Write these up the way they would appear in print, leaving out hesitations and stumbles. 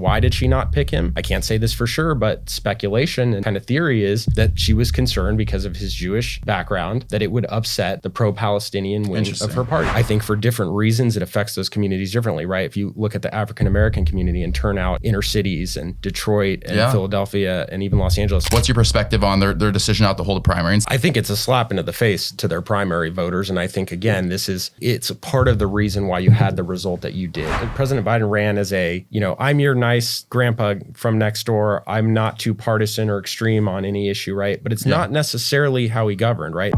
Why did she not pick him? I can't say this for sure, but speculation and kind of theory is that she was concerned because of his Jewish background that it would upset the pro-Palestinian wing of her party. I think for different reasons, it affects those communities differently, right? If you look at the African-American community and turnout inner cities and Detroit and Philadelphia and even Los Angeles. What's your perspective on their decision not to hold a primary? I think it's a slap into the face to their primary voters. And I think, again, it's a part of the reason why you had the result that you did. And President Biden ran as I'm your nice grandpa from next door. I'm not too partisan or extreme on any issue, right? But it's not necessarily how he governed, right?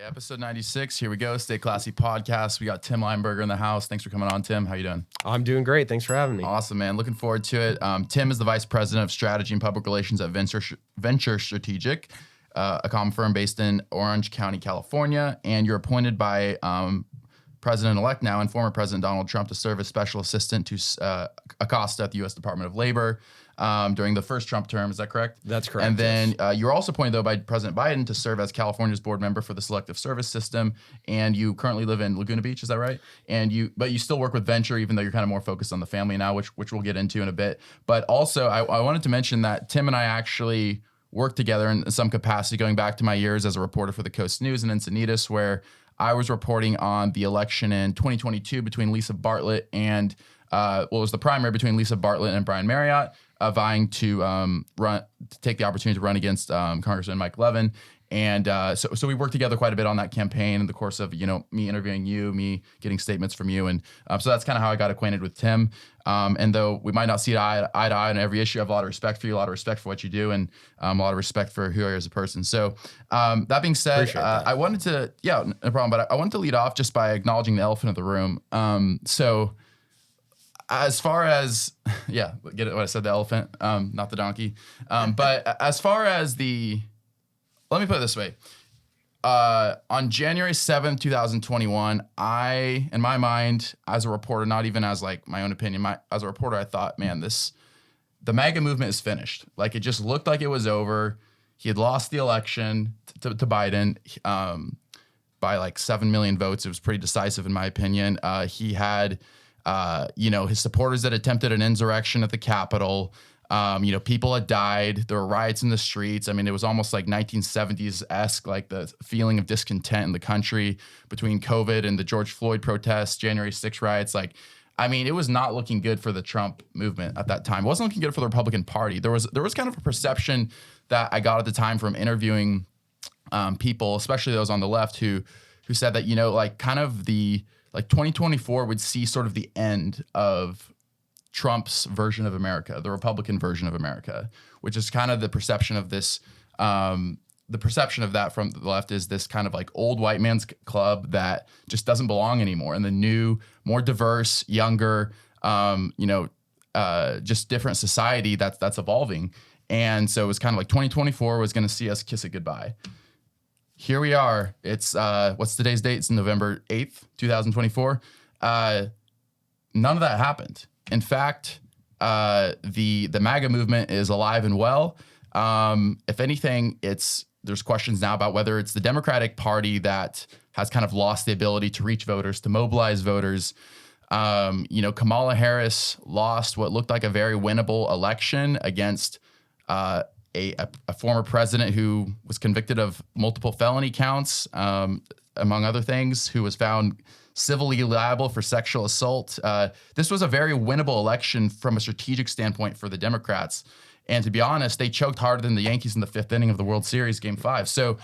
Episode 96. Here we go. Stay Classy podcast. We got Tim Lineberger in the house. Thanks for coming on, Tim. How you doing? I'm doing great. Thanks for having me. Awesome, man. Looking forward to it. Tim is the Vice President of Strategy and Public Relations at Venture Strategic, a comm firm based in Orange County, California. And you're appointed by President-elect now and former President Donald Trump to serve as Special Assistant to Acosta at the U.S. Department of Labor during the first Trump term. Is that correct? That's correct. And then you're also appointed, though, by President Biden to serve as California's board member for the Selective Service System. And you currently live in Laguna Beach. Is that right? But you still work with Venture, even though you're kind of more focused on the family now, which we'll get into in a bit. But also, I wanted to mention that Tim and I actually worked together in some capacity going back to my years as a reporter for the Coast News in Encinitas, where I was reporting on the election in 2022 between Lisa Bartlett and, it was the primary between Lisa Bartlett and Brian Marriott, vying to take the opportunity to run against Congressman Mike Levin. And so we worked together quite a bit on that campaign in the course of, me interviewing you, me getting statements from you. And so that's kind of how I got acquainted with Tim. And though we might not see eye to eye on every issue, I have a lot of respect for you, a lot of respect for what you do, and a lot of respect for who you are as a person. So that being said, I wanted to, no problem, but I wanted to lead off just by acknowledging the elephant in the room. So as far as, get it what I said, the elephant, not the donkey. But as far as let me put it this way. On January 7th, 2021, in my mind, as a reporter, not even as like my own opinion, as a reporter, I thought, man, the MAGA movement is finished. Like, it just looked like it was over. He had lost the election to Biden by like 7 million votes. It was pretty decisive in my opinion. He had, his supporters that attempted an insurrection at the Capitol. People had died. There were riots in the streets. I mean, it was almost like 1970s-esque, like the feeling of discontent in the country between COVID and the George Floyd protests, January 6 riots. It was not looking good for the Trump movement at that time. It wasn't looking good for the Republican Party. There was kind of a perception that I got at the time from interviewing people, especially those on the left, who said that, 2024 would see sort of the end of Trump's version of America, the Republican version of America, which is kind of the perception of this. The perception of that from the left is this kind of like old white man's club that just doesn't belong anymore. And the new, more diverse, younger, just different society that's evolving. And so it was kind of like 2024 was going to see us kiss it goodbye. Here we are. It's what's today's date? It's November 8th, 2024. None of that happened. In fact, the MAGA movement is alive and well. If anything, there's questions now about whether it's the Democratic Party that has kind of lost the ability to reach voters, to mobilize voters. Kamala Harris lost what looked like a very winnable election against a former president who was convicted of multiple felony counts, among other things, who was found civilly liable for sexual assault. This was a very winnable election from a strategic standpoint for the Democrats. And to be honest, they choked harder than the Yankees in the fifth inning of the World Series, Game 5. Sorry,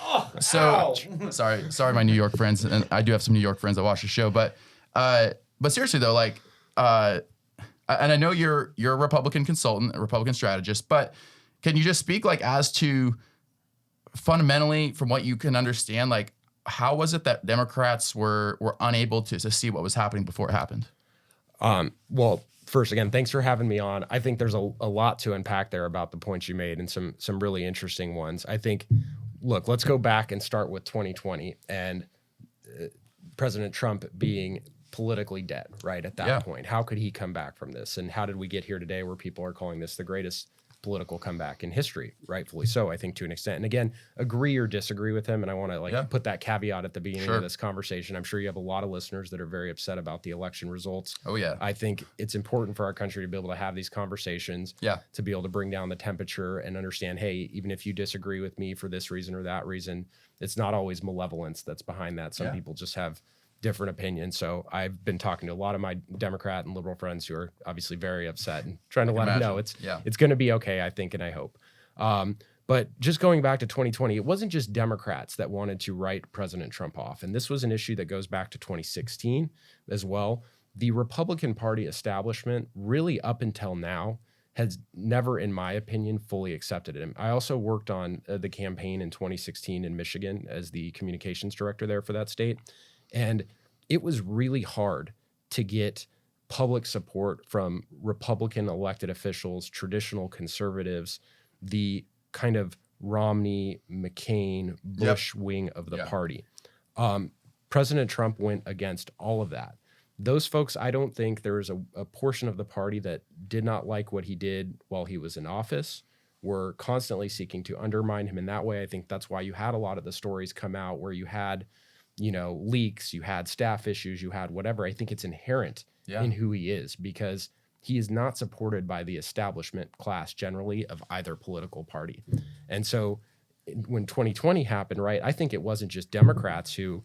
my New York friends, and I do have some New York friends that watch the show. But seriously though, and I know you're a Republican consultant, a Republican strategist, but can you just speak as to fundamentally, from what you can understand, how was it that Democrats were unable to see what was happening before it happened? Well, first, again, thanks for having me on. I think there's a lot to unpack there about the points you made and some really interesting ones. I think, look, let's go back and start with 2020 and President Trump being politically dead, right, at that point. How could he come back from this? And how did we get here today where people are calling this the greatest political comeback in history, rightfully so, I think, to an extent. And again, agree or disagree with him. And I want to put that caveat at the beginning of this conversation. I'm sure you have a lot of listeners that are very upset about the election results. Oh, yeah. I think it's important for our country to be able to have these conversations, to be able to bring down the temperature and understand, hey, even if you disagree with me for this reason or that reason, it's not always malevolence that's behind that. Some people just have different opinions. So I've been talking to a lot of my Democrat and liberal friends who are obviously very upset and trying to let them know it's going to be okay, I think, and I hope. But just going back to 2020, it wasn't just Democrats that wanted to write President Trump off. And this was an issue that goes back to 2016 as well. The Republican Party establishment, really up until now, has never, in my opinion, fully accepted him. I also worked on the campaign in 2016 in Michigan as the communications director there for that state. And it was really hard to get public support from Republican elected officials, traditional conservatives, the kind of Romney, McCain, Bush wing of the party. President Trump went against all of that. Those folks, I don't think there was a portion of the party that did not like what he did while he was in office, were constantly seeking to undermine him in that way. I think that's why you had a lot of the stories come out where you had leaks, you had staff issues, you had whatever. I think it's inherent in who he is because he is not supported by the establishment class generally of either political party. And so when 2020 happened, right, I think it wasn't just Democrats who,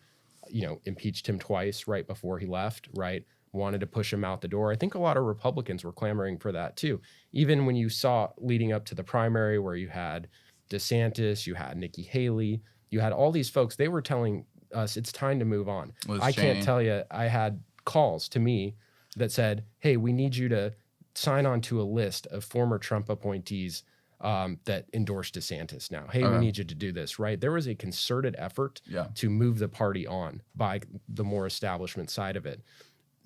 impeached him twice right before he left, right, wanted to push him out the door. I think a lot of Republicans were clamoring for that too. Even when you saw leading up to the primary where you had DeSantis, you had Nikki Haley, you had all these folks, they were telling us it's time to move on. I can't tell you, I had calls to me that said, hey, we need you to sign on to a list of former Trump appointees that endorsed DeSantis now. Hey, we need you to do this, right? There was a concerted effort to move the party on by the more establishment side of it.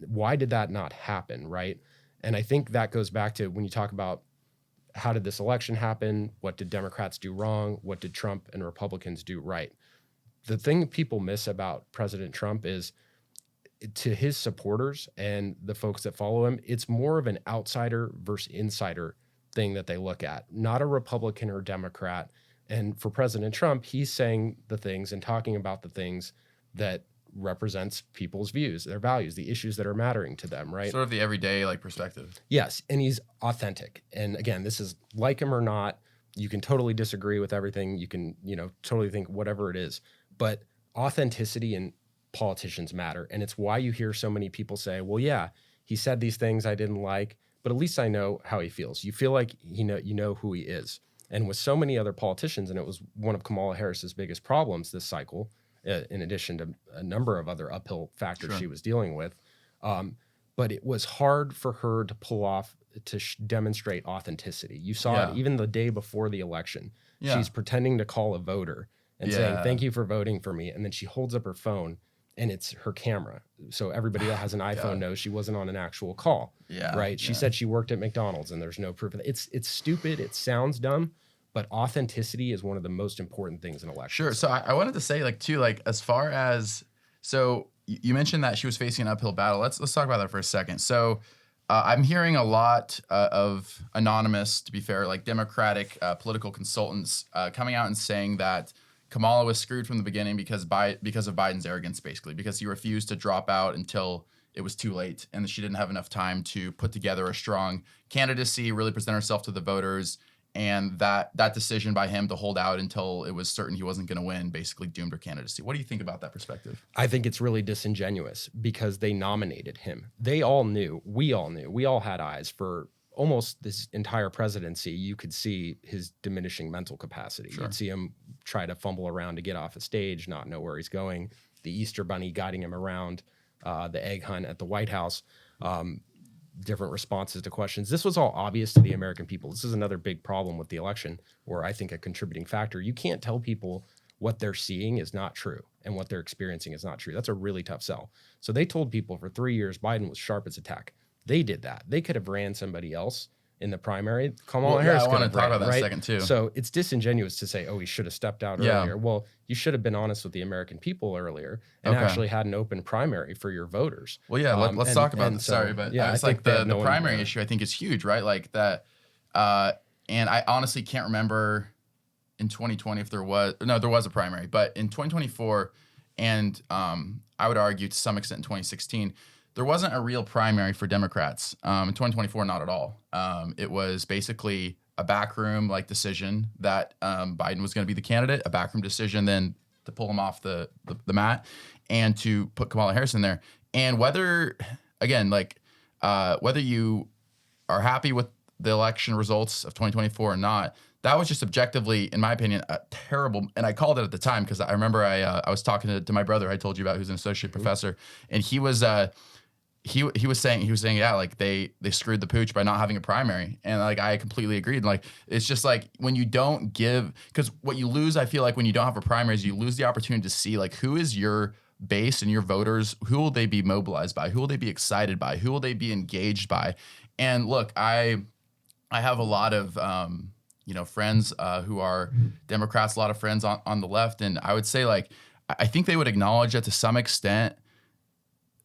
Why did that not happen, right? And I think that goes back to when you talk about how did this election happen? What did Democrats do wrong? What did Trump and Republicans do right? The thing people miss about President Trump is, to his supporters and the folks that follow him, it's more of an outsider versus insider thing that they look at, not a Republican or Democrat. And for President Trump, he's saying the things and talking about the things that represents people's views, their values, the issues that are mattering to them, right? Sort of the everyday perspective. Yes, and he's authentic. And again, this is like him or not, you can totally disagree with everything. You can, totally think whatever it is. But authenticity in politicians matter. And it's why you hear so many people say, well, yeah, he said these things I didn't like, but at least I know how he feels. You feel like you know who he is. And with so many other politicians, and it was one of Kamala Harris's biggest problems this cycle, in addition to a number of other uphill factors she was dealing with. But it was hard for her to pull off, to demonstrate authenticity. You saw it even the day before the election. She's pretending to call a voter and saying, thank you for voting for me. And then she holds up her phone and it's her camera. So everybody that has an iPhone knows she wasn't on an actual call, right? She said she worked at McDonald's and there's no proof of that. It's stupid. It sounds dumb, but authenticity is one of the most important things in elections. Sure. So I wanted to say as far as, so you mentioned that she was facing an uphill battle. Let's talk about that for a second. So I'm hearing a lot of anonymous, to be fair, Democratic political consultants coming out and saying that Kamala was screwed from the beginning because of Biden's arrogance, basically, because he refused to drop out until it was too late and she didn't have enough time to put together a strong candidacy, really present herself to the voters. And that decision by him to hold out until it was certain he wasn't going to win basically doomed her candidacy. What do you think about that perspective? I think it's really disingenuous because they nominated him. They all knew. We all had eyes for almost this entire presidency. You could see his diminishing mental capacity. You'd see him try to fumble around to get off a stage, not know where he's going. The Easter Bunny guiding him around, the egg hunt at the White House, different responses to questions. This was all obvious to the American people. This is another big problem with the election, or I think a contributing factor. You can't tell people what they're seeing is not true and what they're experiencing is not true. That's a really tough sell. So they told people for 3 years Biden was sharp as a tack. They did that. They could have ran somebody else in the primary. Kamala Harris could have ran, I want to talk about that in a second too. So it's disingenuous to say, oh, he should have stepped out earlier. Well, you should have been honest with the American people earlier and actually had an open primary for your voters. Well, yeah, let's talk about this. Sorry, but it's the primary issue I think is huge, right? And I honestly can't remember in 2020 if there was a primary, but in 2024, and I would argue to some extent in 2016, there wasn't a real primary for Democrats. In 2024, not at all. It was basically a backroom like decision that Biden was going to be the candidate, a backroom decision then to pull him off the mat and to put Kamala Harris in there. And whether you are happy with the election results of 2024 or not, that was just objectively, in my opinion, a terrible. And I called it at the time because I remember I was talking to my brother I told you about, who's an associate professor, and he was saying, yeah, like they screwed the pooch by not having a primary. And like, I completely agreed. Like, it's just like when you don't give, because what you lose, I feel like when you don't have a primary is you lose the opportunity to see like, who is your base and your voters, who will they be mobilized by? Who will they be excited by? Who will they be engaged by? And look, I have a lot of, friends who are Democrats, a lot of friends on the left. And I would say like, I think they would acknowledge that to some extent,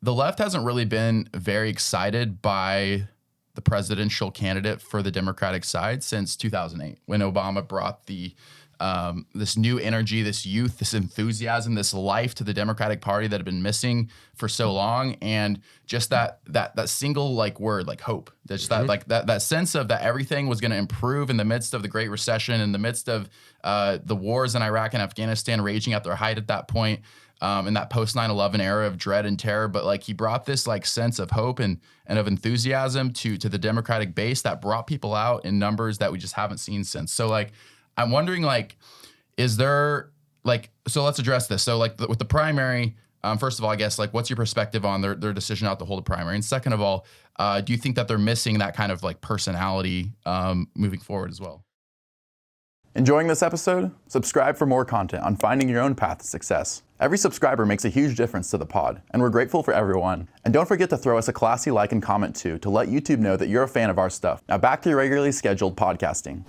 the left hasn't really been very excited by the presidential candidate for the Democratic side since 2008, when Obama brought this new energy, this youth, this enthusiasm, this life to the Democratic Party that had been missing for so long. And just that single like word, like hope, just that sense of that everything was going to improve in the midst of the Great Recession, in the midst of the wars in Iraq and Afghanistan raging at their height at that point. In that post 9/11 era of dread and terror, but like he brought this like sense of hope and of enthusiasm to the Democratic base that brought people out in numbers that we just haven't seen since. So like, I'm wondering like, is there like, so let's address this. So like with the primary, first of all, I guess like, what's your perspective on their decision not to hold a primary? And second of all, do you think that they're missing that kind of like personality moving forward as well? Enjoying this episode? Subscribe for more content on finding your own path to success. Every subscriber makes a huge difference to the pod, and we're grateful for everyone. And don't forget to throw us a classy like and comment too to let YouTube know that you're a fan of our stuff. Now back to your regularly scheduled podcasting.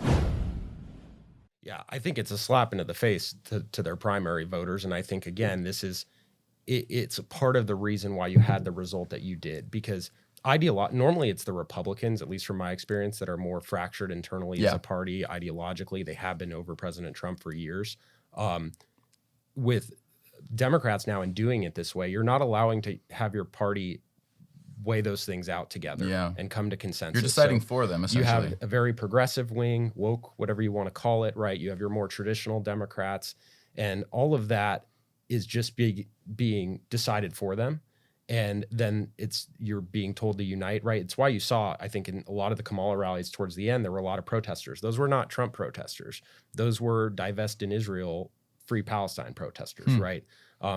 Yeah, I think it's a slap into the face to their primary voters. And I think, again, it's a part of the reason why you had the result that you did, because normally it's the Republicans, at least from my experience, that are more fractured internally as a party ideologically. They have been over President Trump for years. With Democrats now, in doing it this way, you're not allowing to have your party weigh those things out together and come to consensus. You're deciding for them, essentially. You have a very progressive wing, woke, whatever you want to call it, right? You have your more traditional Democrats, and all of that is just being decided for them. And then you're being told to unite, right? It's why you saw, I think, in a lot of the Kamala rallies towards the end, there were a lot of protesters. Those were not Trump protesters. Those were divest in Israel, free Palestine protesters, right?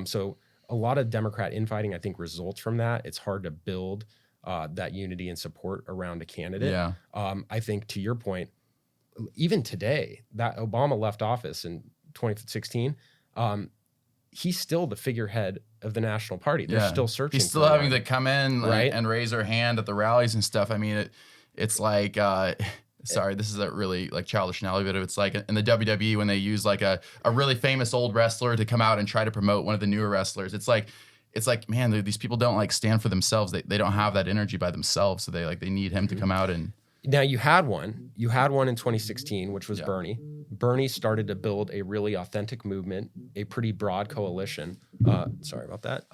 So a lot of Democrat infighting, I think, results from that. It's hard to build that unity and support around a candidate. Yeah. I think, to your point, even today, that Obama left office in 2016, he's still the figurehead of the national party. They're still searching. He's still having to come in and raise her hand at the rallies and stuff. I mean, it's like, sorry, this is a really like childish analogy, but it's like in the WWE when they use like a really famous old wrestler to come out and try to promote one of the newer wrestlers. It's like, man, these people don't like stand for themselves. They don't have that energy by themselves. So they need him to come out and. Now you had one in 2016, which was Bernie. Bernie started to build a really authentic movement, a pretty broad coalition. Sorry about that.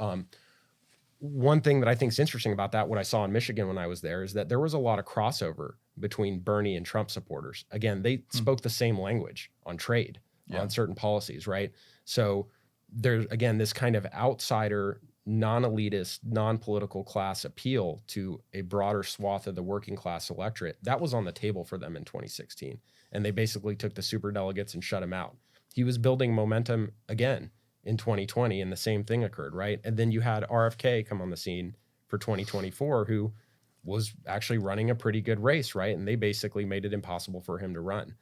One thing that I think is interesting about that, what I saw in Michigan when I was there, is that there was a lot of crossover between Bernie and Trump supporters. Again, they spoke the same language on trade, on certain policies, right? So there's, again, this kind of outsider, non-elitist, non-political class appeal to a broader swath of the working class electorate. That was on the table for them in 2016. And they basically took the superdelegates and shut him out. He was building momentum again in 2020, and the same thing occurred, right? And then you had RFK come on the scene for 2024, who was actually running a pretty good race, right? And they basically made it impossible for him to run.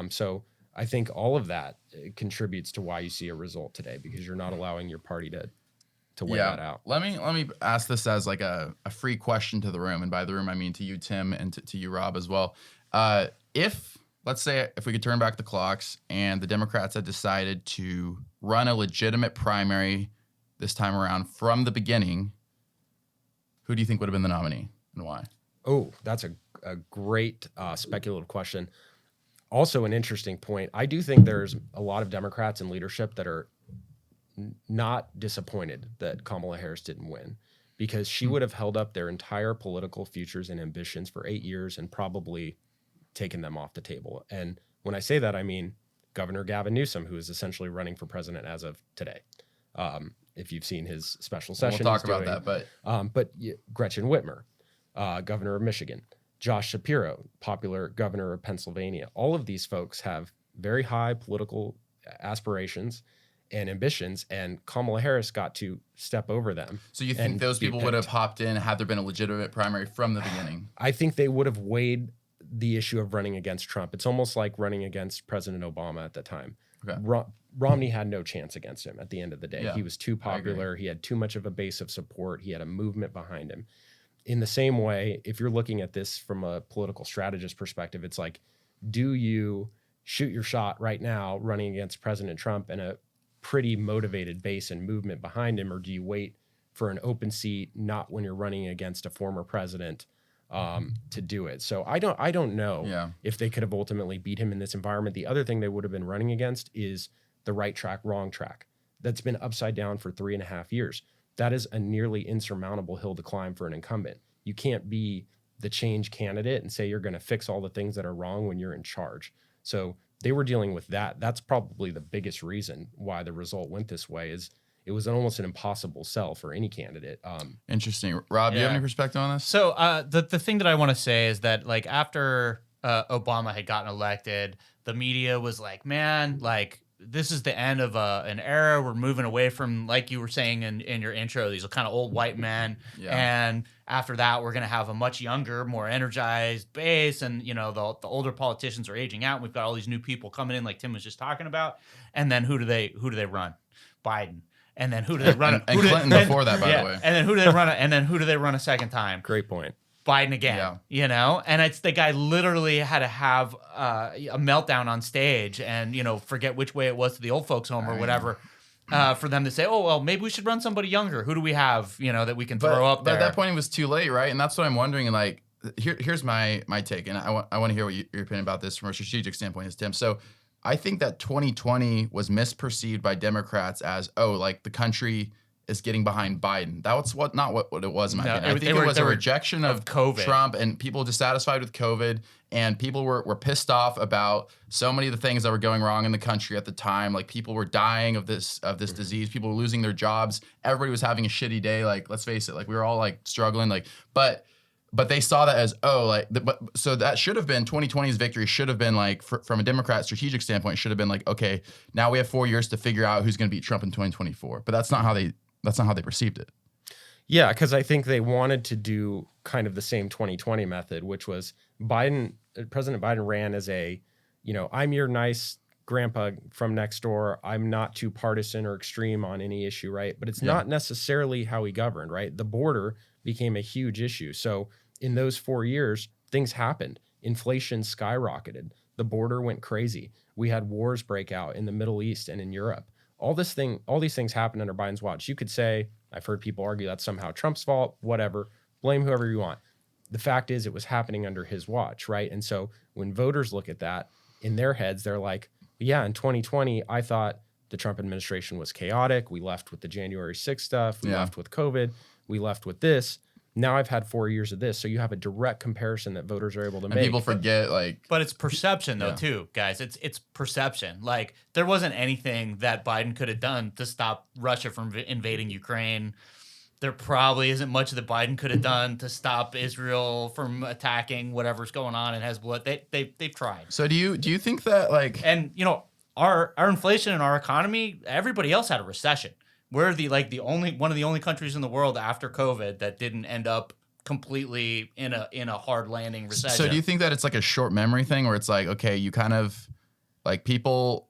So I think all of that contributes to why you see a result today, because you're not allowing your party to weigh that out. Let me ask this as like a free question to the room. And by the room, I mean to you, Tim, and to you, Rob, as well. Let's say if we could turn back the clocks and the Democrats had decided to run a legitimate primary this time around from the beginning, who do you think would have been the nominee and why? Oh, that's a great speculative question. Also an interesting point. I do think there's a lot of Democrats in leadership that are not disappointed that Kamala Harris didn't win, because she would have held up their entire political futures and ambitions for 8 years and probably taken them off the table. And when I say that, I mean Governor Gavin Newsom, who is essentially running for president as of today. If you've seen his special session, we'll talk about that. But Gretchen Whitmer, governor of Michigan, Josh Shapiro, popular governor of Pennsylvania. All of these folks have very high political aspirations and ambitions, and Kamala Harris got to step over them. So you think those people would have hopped in had there been a legitimate primary from the beginning? I think they would have weighed the issue of running against Trump. It's almost like running against President Obama at the time. Okay. Romney had no chance against him at the end of the day. Yeah, he was too popular. He had too much of a base of support. He had a movement behind him. In the same way, if you're looking at this from a political strategist perspective, it's like, do you shoot your shot right now running against President Trump and a pretty motivated base and movement behind him, or do you wait for an open seat, not when you're running against a former president, to do it? So I don't know if they could have ultimately beat him in this environment. The other thing they would have been running against is the right track, wrong track. That's been upside down for 3.5 years. That is a nearly insurmountable hill to climb for an incumbent. You can't be the change candidate and say you're going to fix all the things that are wrong when you're in charge. So they were dealing with that. That's probably the biggest reason why the result went this way, is it was almost an impossible sell for any candidate. Interesting. Rob, do you have any perspective on this? So the thing that I want to say is that, like, after Obama had gotten elected, the media was like, man, like, this is the end of an era. We're moving away from, like you were saying in your intro, these kind of old white men. Yeah. And after that, we're going to have a much younger, more energized base. And, you know, the older politicians are aging out. And we've got all these new people coming in, like Tim was just talking about. And then who do they run? Biden. And then who do they run? and Clinton before that, by the way. And then who do they run? And then who do they run a second time? Great point. Biden again, you know, and it's the guy literally had to have a meltdown on stage and, you know, forget which way it was to the old folks home or whatever, for them to say, oh, well, maybe we should run somebody younger. Who do we have, you know, that we can throw up there? But at that point, it was too late, right? And that's what I'm wondering. And like, here's my take, and I want to hear what your opinion about this from a strategic standpoint is, Tim. So I think that 2020 was misperceived by Democrats as, oh, like the country is getting behind Biden. That was not what it was in my opinion. I think it was a rejection of COVID. Trump, and people dissatisfied with COVID, and people were pissed off about so many of the things that were going wrong in the country at the time. Like, people were dying of this disease. People were losing their jobs. Everybody was having a shitty day. Like, let's face it, like we were all like struggling. Like, but they saw that as, so that should have been 2020's victory. Should have been like, from a Democrat strategic standpoint, should have been like, okay, now we have 4 years to figure out who's going to beat Trump in 2024. But that's not how they perceived it. Yeah, because I think they wanted to do kind of the same 2020 method, which was President Biden ran as a, you know, I'm your nice grandpa from next door. I'm not too partisan or extreme on any issue, right? But it's not necessarily how he governed, right? The border became a huge issue. So in those 4 years, things happened. Inflation skyrocketed. The border went crazy. We had wars break out in the Middle East and in Europe. All these things happened under Biden's watch. You could say, I've heard people argue that's somehow Trump's fault, whatever, blame whoever you want. The fact is, it was happening under his watch, right? And so when voters look at that, in their heads, they're like, yeah, in 2020, I thought the Trump administration was chaotic. We left with the January 6th stuff. We left with COVID. We left with this. Now I've had 4 years of this. So you have a direct comparison that voters are able to make. People forget, like... But it's perception, though, too, guys. It's perception. Like, there wasn't anything that Biden could have done to stop Russia from invading Ukraine. There probably isn't much that Biden could have done to stop Israel from attacking whatever's going on in Hezbollah. They've tried. So do you think that, like... And, you know, our inflation and our economy, everybody else had a recession. We're one of the only countries in the world after COVID that didn't end up completely in a hard landing recession. So do you think that it's like a short memory thing where it's like, okay, you kind of like people's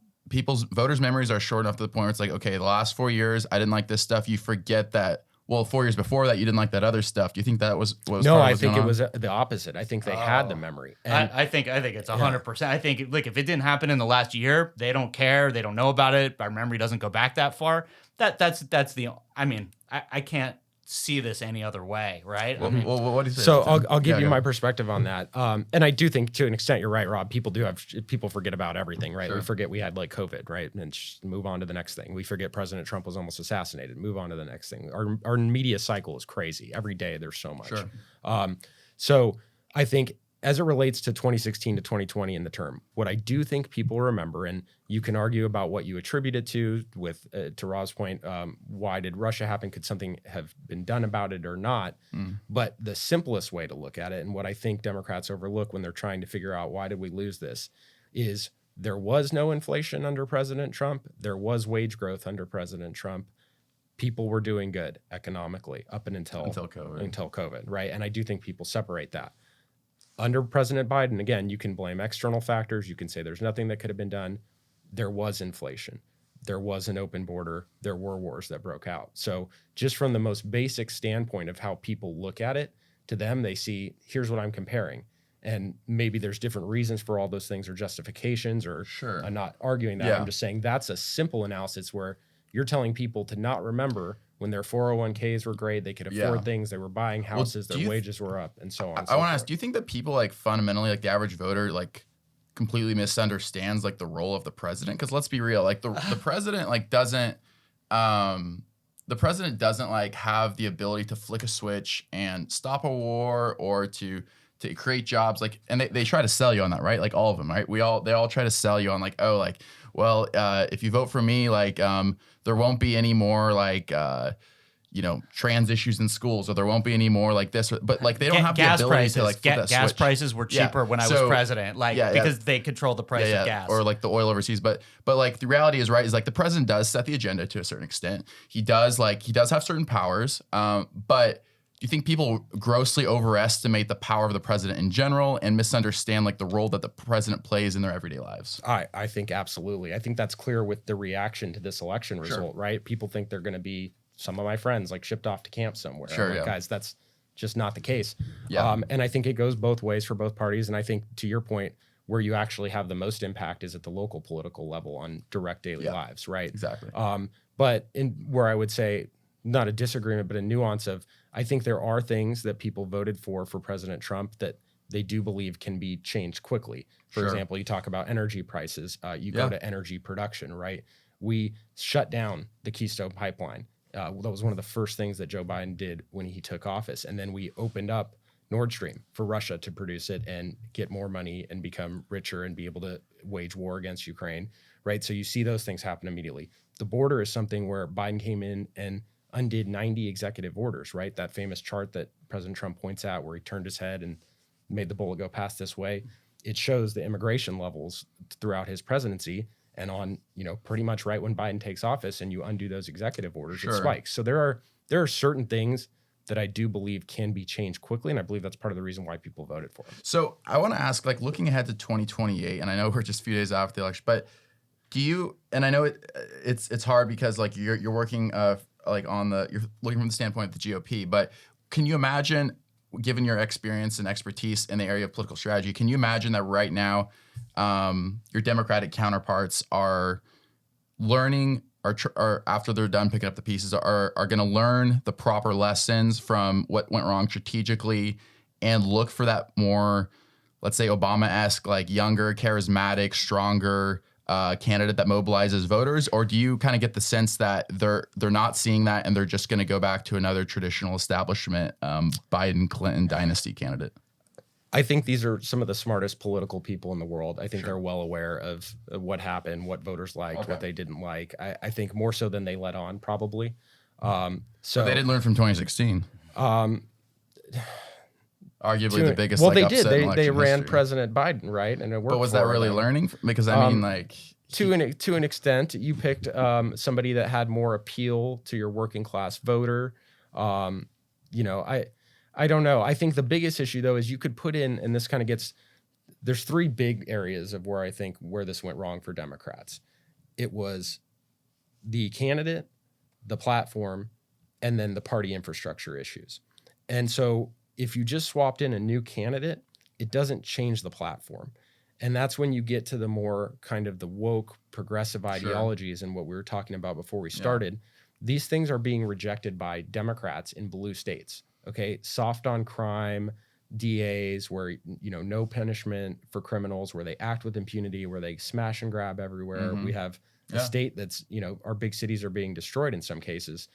voters' memories are short enough to the point where it's like, okay, the last 4 years, I didn't like this stuff. You forget that, well, 4 years before that, you didn't like that other stuff. Do you think that was what was No, I think it was the opposite. I think they had the memory. And I think it's 100%. I think, look, if it didn't happen in the last year, they don't care. They don't know about it. Our memory doesn't go back that far. That's the, I mean, I can't see this any other way, right? Well, what do you say? So I'll give you my perspective on that. And I do think to an extent you're right, Rob. People forget about everything, right? Sure. We forget we had like COVID, right? And just move on to the next thing. We forget President Trump was almost assassinated. Move on to the next thing. Our media cycle is crazy. Every day there's so much. Sure. So I think as it relates to 2016 to 2020 in the term, what I do think people remember, and you can argue about what you attribute it to Rob's point, why did Russia happen? Could something have been done about it or not? But the simplest way to look at it, and what I think Democrats overlook when they're trying to figure out why did we lose this, is there was no inflation under President Trump. There was wage growth under President Trump. People were doing good economically up until COVID, right? And I do think people separate that. Under President Biden, again, you can blame external factors. You can say there's nothing that could have been done. There was inflation. There was an open border. There were wars that broke out. So just from the most basic standpoint of how people look at it, to them, they see, here's what I'm comparing. And maybe there's different reasons for all those things or justifications or I'm not arguing that. I'm just saying that's a simple analysis where you're telling people to not remember when their 401ks were great, they could afford things, they were buying houses, their wages were up, and so on. I want to ask, do you think that people like fundamentally, like the average voter, like completely misunderstands like the role of the president? Because let's be real, like the president like doesn't like have the ability to flick a switch and stop a war or to create jobs, like, and they try to sell you on that, right? Like all of them, right? They all try to sell you on like, oh, like, well, if you vote for me, like, there won't be any more like, trans issues in schools, or there won't be any more like this, but like they don't have the ability to like flip that gas switch. prices were cheaper when I was president, like because they control the price of gas, or like the oil overseas. But like the reality is, right, is like the president does set the agenda to a certain extent. He does have certain powers, but do you think people grossly overestimate the power of the president in general and misunderstand like the role that the president plays in their everyday lives? I think absolutely. I think that's clear with the reaction to this election result, right? People think they're going to be, some of my friends like shipped off to camp somewhere. Guys, that's just not the case. And I think it goes both ways for both parties. And I think to your point, where you actually have the most impact is at the local political level on direct daily lives, right? Exactly. But in where I would say, not a disagreement, but a nuance of, I think there are things that people voted for President Trump that they do believe can be changed quickly. For example, you talk about energy prices. You go to energy production, right? We shut down the Keystone Pipeline. That was one of the first things that Joe Biden did when he took office. And then we opened up Nord Stream for Russia to produce it and get more money and become richer and be able to wage war against Ukraine, right? So you see those things happen immediately. The border is something where Biden came in and undid 90 executive orders, right? That famous chart that President Trump points out where he turned his head and made the bullet go past this way. It shows the immigration levels throughout his presidency, and on, pretty much right when Biden takes office and you undo those executive orders, it spikes. So there are certain things that I do believe can be changed quickly, and I believe that's part of the reason why people voted for him. So I want to ask, like, looking ahead to 2028, and I know we're just a few days after the election, but do you, and I know it's hard because like you're working you're looking from the standpoint of the GOP, but can you imagine, given your experience and expertise in the area of political strategy, can you imagine that right now your Democratic counterparts are learning, or after they're done picking up the pieces, are going to learn the proper lessons from what went wrong strategically and look for that more, let's say, Obama-esque, like younger, charismatic, stronger candidate that mobilizes voters? Or do you kind of get the sense that they're not seeing that and they're just going to go back to another traditional establishment Biden-Clinton dynasty candidate? I think these are some of the smartest political people in the world. I think they're well aware of what happened, what voters liked, what they didn't like. I think more so than they let on, probably. So but they didn't learn from 2016. Arguably the biggest. Well, like, they did. They ran history. President Biden, right? And it worked. But was that really learning? Because I mean, like to an extent, you picked somebody that had more appeal to your working class voter. I don't know. I think the biggest issue though is you could put in, and this kind of gets. There's three big areas of where I think where this went wrong for Democrats. It was the candidate, the platform, and then the party infrastructure issues. And so if you just swapped in a new candidate, it doesn't change the platform. And that's when you get to the more kind of the woke progressive ideologies and what we were talking about before we started. These things are being rejected by Democrats in blue states. Okay, soft on crime, DAs where no punishment for criminals, where they act with impunity, where they smash and grab everywhere. We have a state that's our big cities are being destroyed in some cases.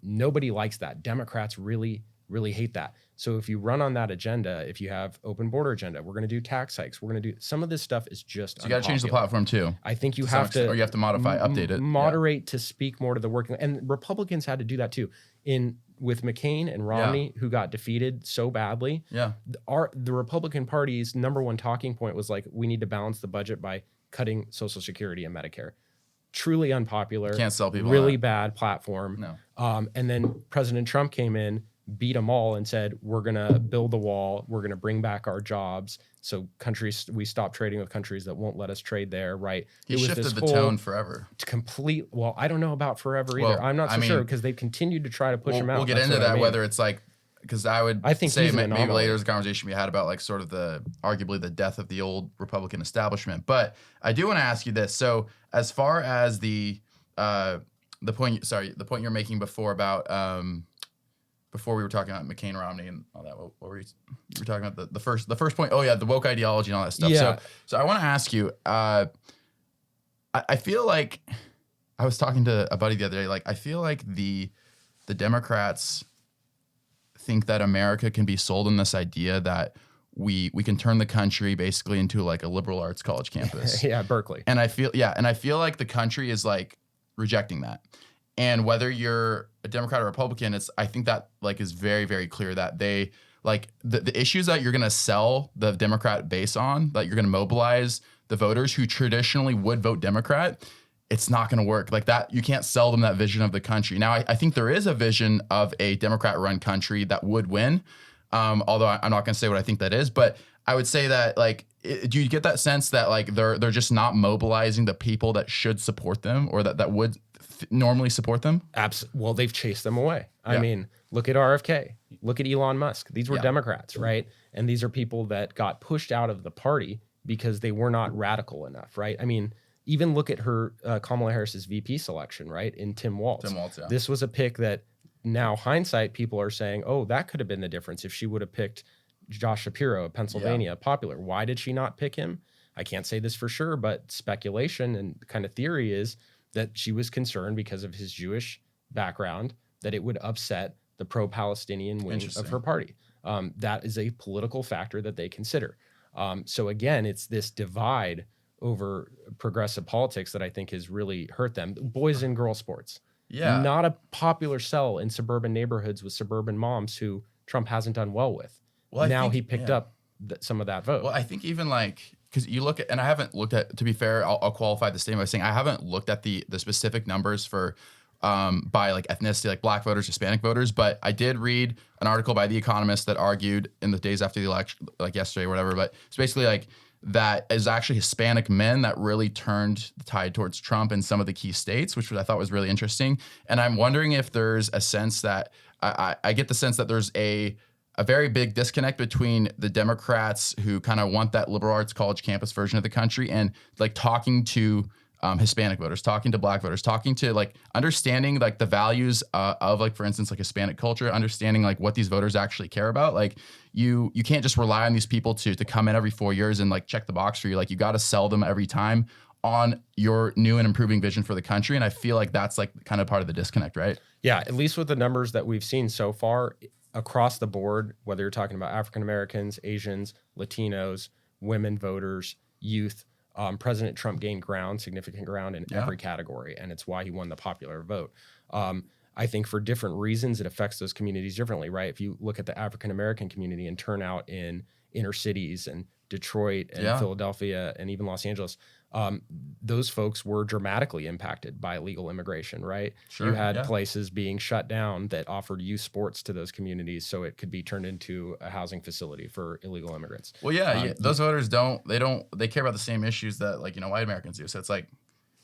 Nobody likes that. Democrats really hate that. So if you run on that agenda, if you have open border agenda, we're going to do tax hikes. We're going to do some of this stuff is just. So you got to change the platform too. I think you have to, or you have to modify, update it, moderate to speak more to the working. And Republicans had to do that too. With McCain and Romney, who got defeated so badly. Yeah, the Republican Party's number one talking point was like, we need to balance the budget by cutting Social Security and Medicare. Truly unpopular. Can't sell people. Really bad platform. No. And then President Trump came in, beat them all, and said, we're going to build the wall. We're going to bring back our jobs. So we stop trading with countries that won't let us trade there, right? He shifted the tone forever. Well, I don't know about forever either. I'm not so sure because they've continued to try to push him out. We'll get into that, whether it's like, because I think say maybe later there's a conversation we had about like sort of arguably the death of the old Republican establishment. But I do want to ask you this. So as far as the point you're making before about before we were talking about McCain, Romney, and all that. What were you were talking about? The first point. Oh yeah, the woke ideology and all that stuff. Yeah. So I want to ask you. I feel like I was talking to a buddy the other day. Like I feel like the Democrats think that America can be sold in this idea that we can turn the country basically into like a liberal arts college campus. Yeah, Berkeley. And I feel like the country is like rejecting that. And whether you're a Democrat or Republican, I think that like is very, very clear that they like the issues that you're going to sell the Democrat base on, that you're going to mobilize the voters who traditionally would vote Democrat. It's not going to work like that. You can't sell them that vision of the country. Now, I think there is a vision of a Democrat-run country that would win, although I'm not going to say what I think that is. But I would say that, like, do you get that sense that like they're just not mobilizing the people that should support them or that would normally support them? Well, they've chased them away. I mean, look at RFK. Look at Elon Musk. These were Democrats, right? And these are people that got pushed out of the party because they were not radical enough, right? I mean, even look at her Kamala Harris's VP selection, right? In Tim Walz. This was a pick that now hindsight people are saying, oh, that could have been the difference if she would have picked Josh Shapiro of Pennsylvania, popular. Why did she not pick him? I can't say this for sure, but speculation and kind of theory is that she was concerned because of his Jewish background that it would upset the pro-Palestinian wing of her party. That is a political factor that they consider. So again, it's this divide over progressive politics that I think has really hurt them. Boys and girl sports. Yeah. Not a popular sell in suburban neighborhoods with suburban moms who Trump hasn't done well with. Well, now he picked up some of that vote. Well, I think even like, because you look at, and I haven't looked at, to be fair, I'll qualify the statement by saying I haven't looked at the specific numbers for by like ethnicity, like black voters, Hispanic voters, but I did read an article by The Economist that argued in the days after the election, like yesterday or whatever, but it's basically like that is actually Hispanic men that really turned the tide towards Trump in some of the key states, which I thought was really interesting. And I'm wondering if there's a sense that I get the sense that there's a very big disconnect between the Democrats who kind of want that liberal arts college campus version of the country and like talking to Hispanic voters, talking to black voters, talking to like understanding like the values of like, for instance, like Hispanic culture, understanding like what these voters actually care about. Like you can't just rely on these people to come in every 4 years and like check the box for you. Like you got to sell them every time on your new and improving vision for the country. And I feel like that's like kind of part of the disconnect, right? Yeah, at least with the numbers that we've seen so far across the board, whether you're talking about African Americans, Asians, Latinos, women voters, youth, President Trump gained significant ground in every category, and it's why he won the popular vote. I think for different reasons, it affects those communities differently, right? If you look at the African American community and turnout in inner cities and Detroit and Philadelphia and even Los Angeles, those folks were dramatically impacted by illegal immigration, right? Sure, you had places being shut down that offered youth sports to those communities so it could be turned into a housing facility for illegal immigrants. Well, those voters they care about the same issues that like, white Americans do. So it's like,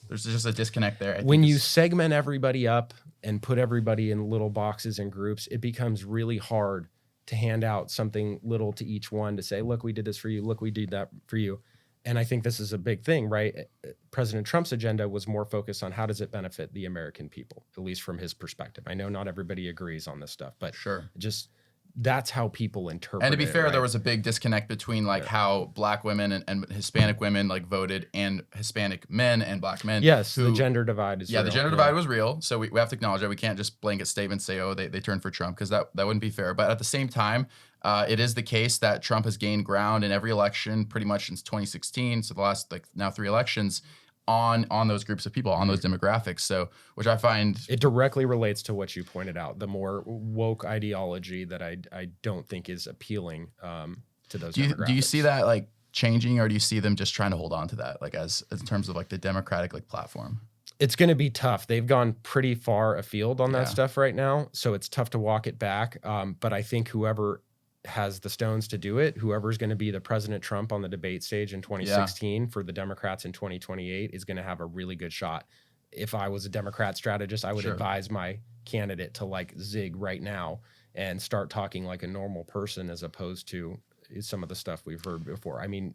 there's just a disconnect there. When you segment everybody up and put everybody in little boxes and groups, it becomes really hard to hand out something little to each one to say, look, we did this for you. Look, we did that for you. And I think this is a big thing, right? President Trump's agenda was more focused on how does it benefit the American people, at least from his perspective. I know not everybody agrees on this stuff, but just that's how people interpret it. And to be fair, right? there was a big disconnect between like how Black women and Hispanic women like voted, and Hispanic men and Black men. Yes, the gender divide is real. The gender divide was real. So we have to acknowledge that. We can't just blanket statements say, oh, they turned for Trump, because that wouldn't be fair. But at the same time, it is the case that Trump has gained ground in every election pretty much since 2016. So the last now 3 elections on those groups of people, on those demographics. So, which I find it directly relates to what you pointed out, the more woke ideology that I don't think is appealing to those demographics. Do you see that like changing, or do you see them just trying to hold on to that, like as in terms of like the Democratic like platform? It's going to be tough. They've gone pretty far afield on that stuff right now, so it's tough to walk it back. But I think whoever has the stones to do it, whoever's going to be the President Trump on the debate stage in 2016 for the Democrats in 2028 is going to have a really good shot. If I was a Democrat strategist, I would advise my candidate to like zig right now and start talking like a normal person, as opposed to some of the stuff we've heard before. I mean,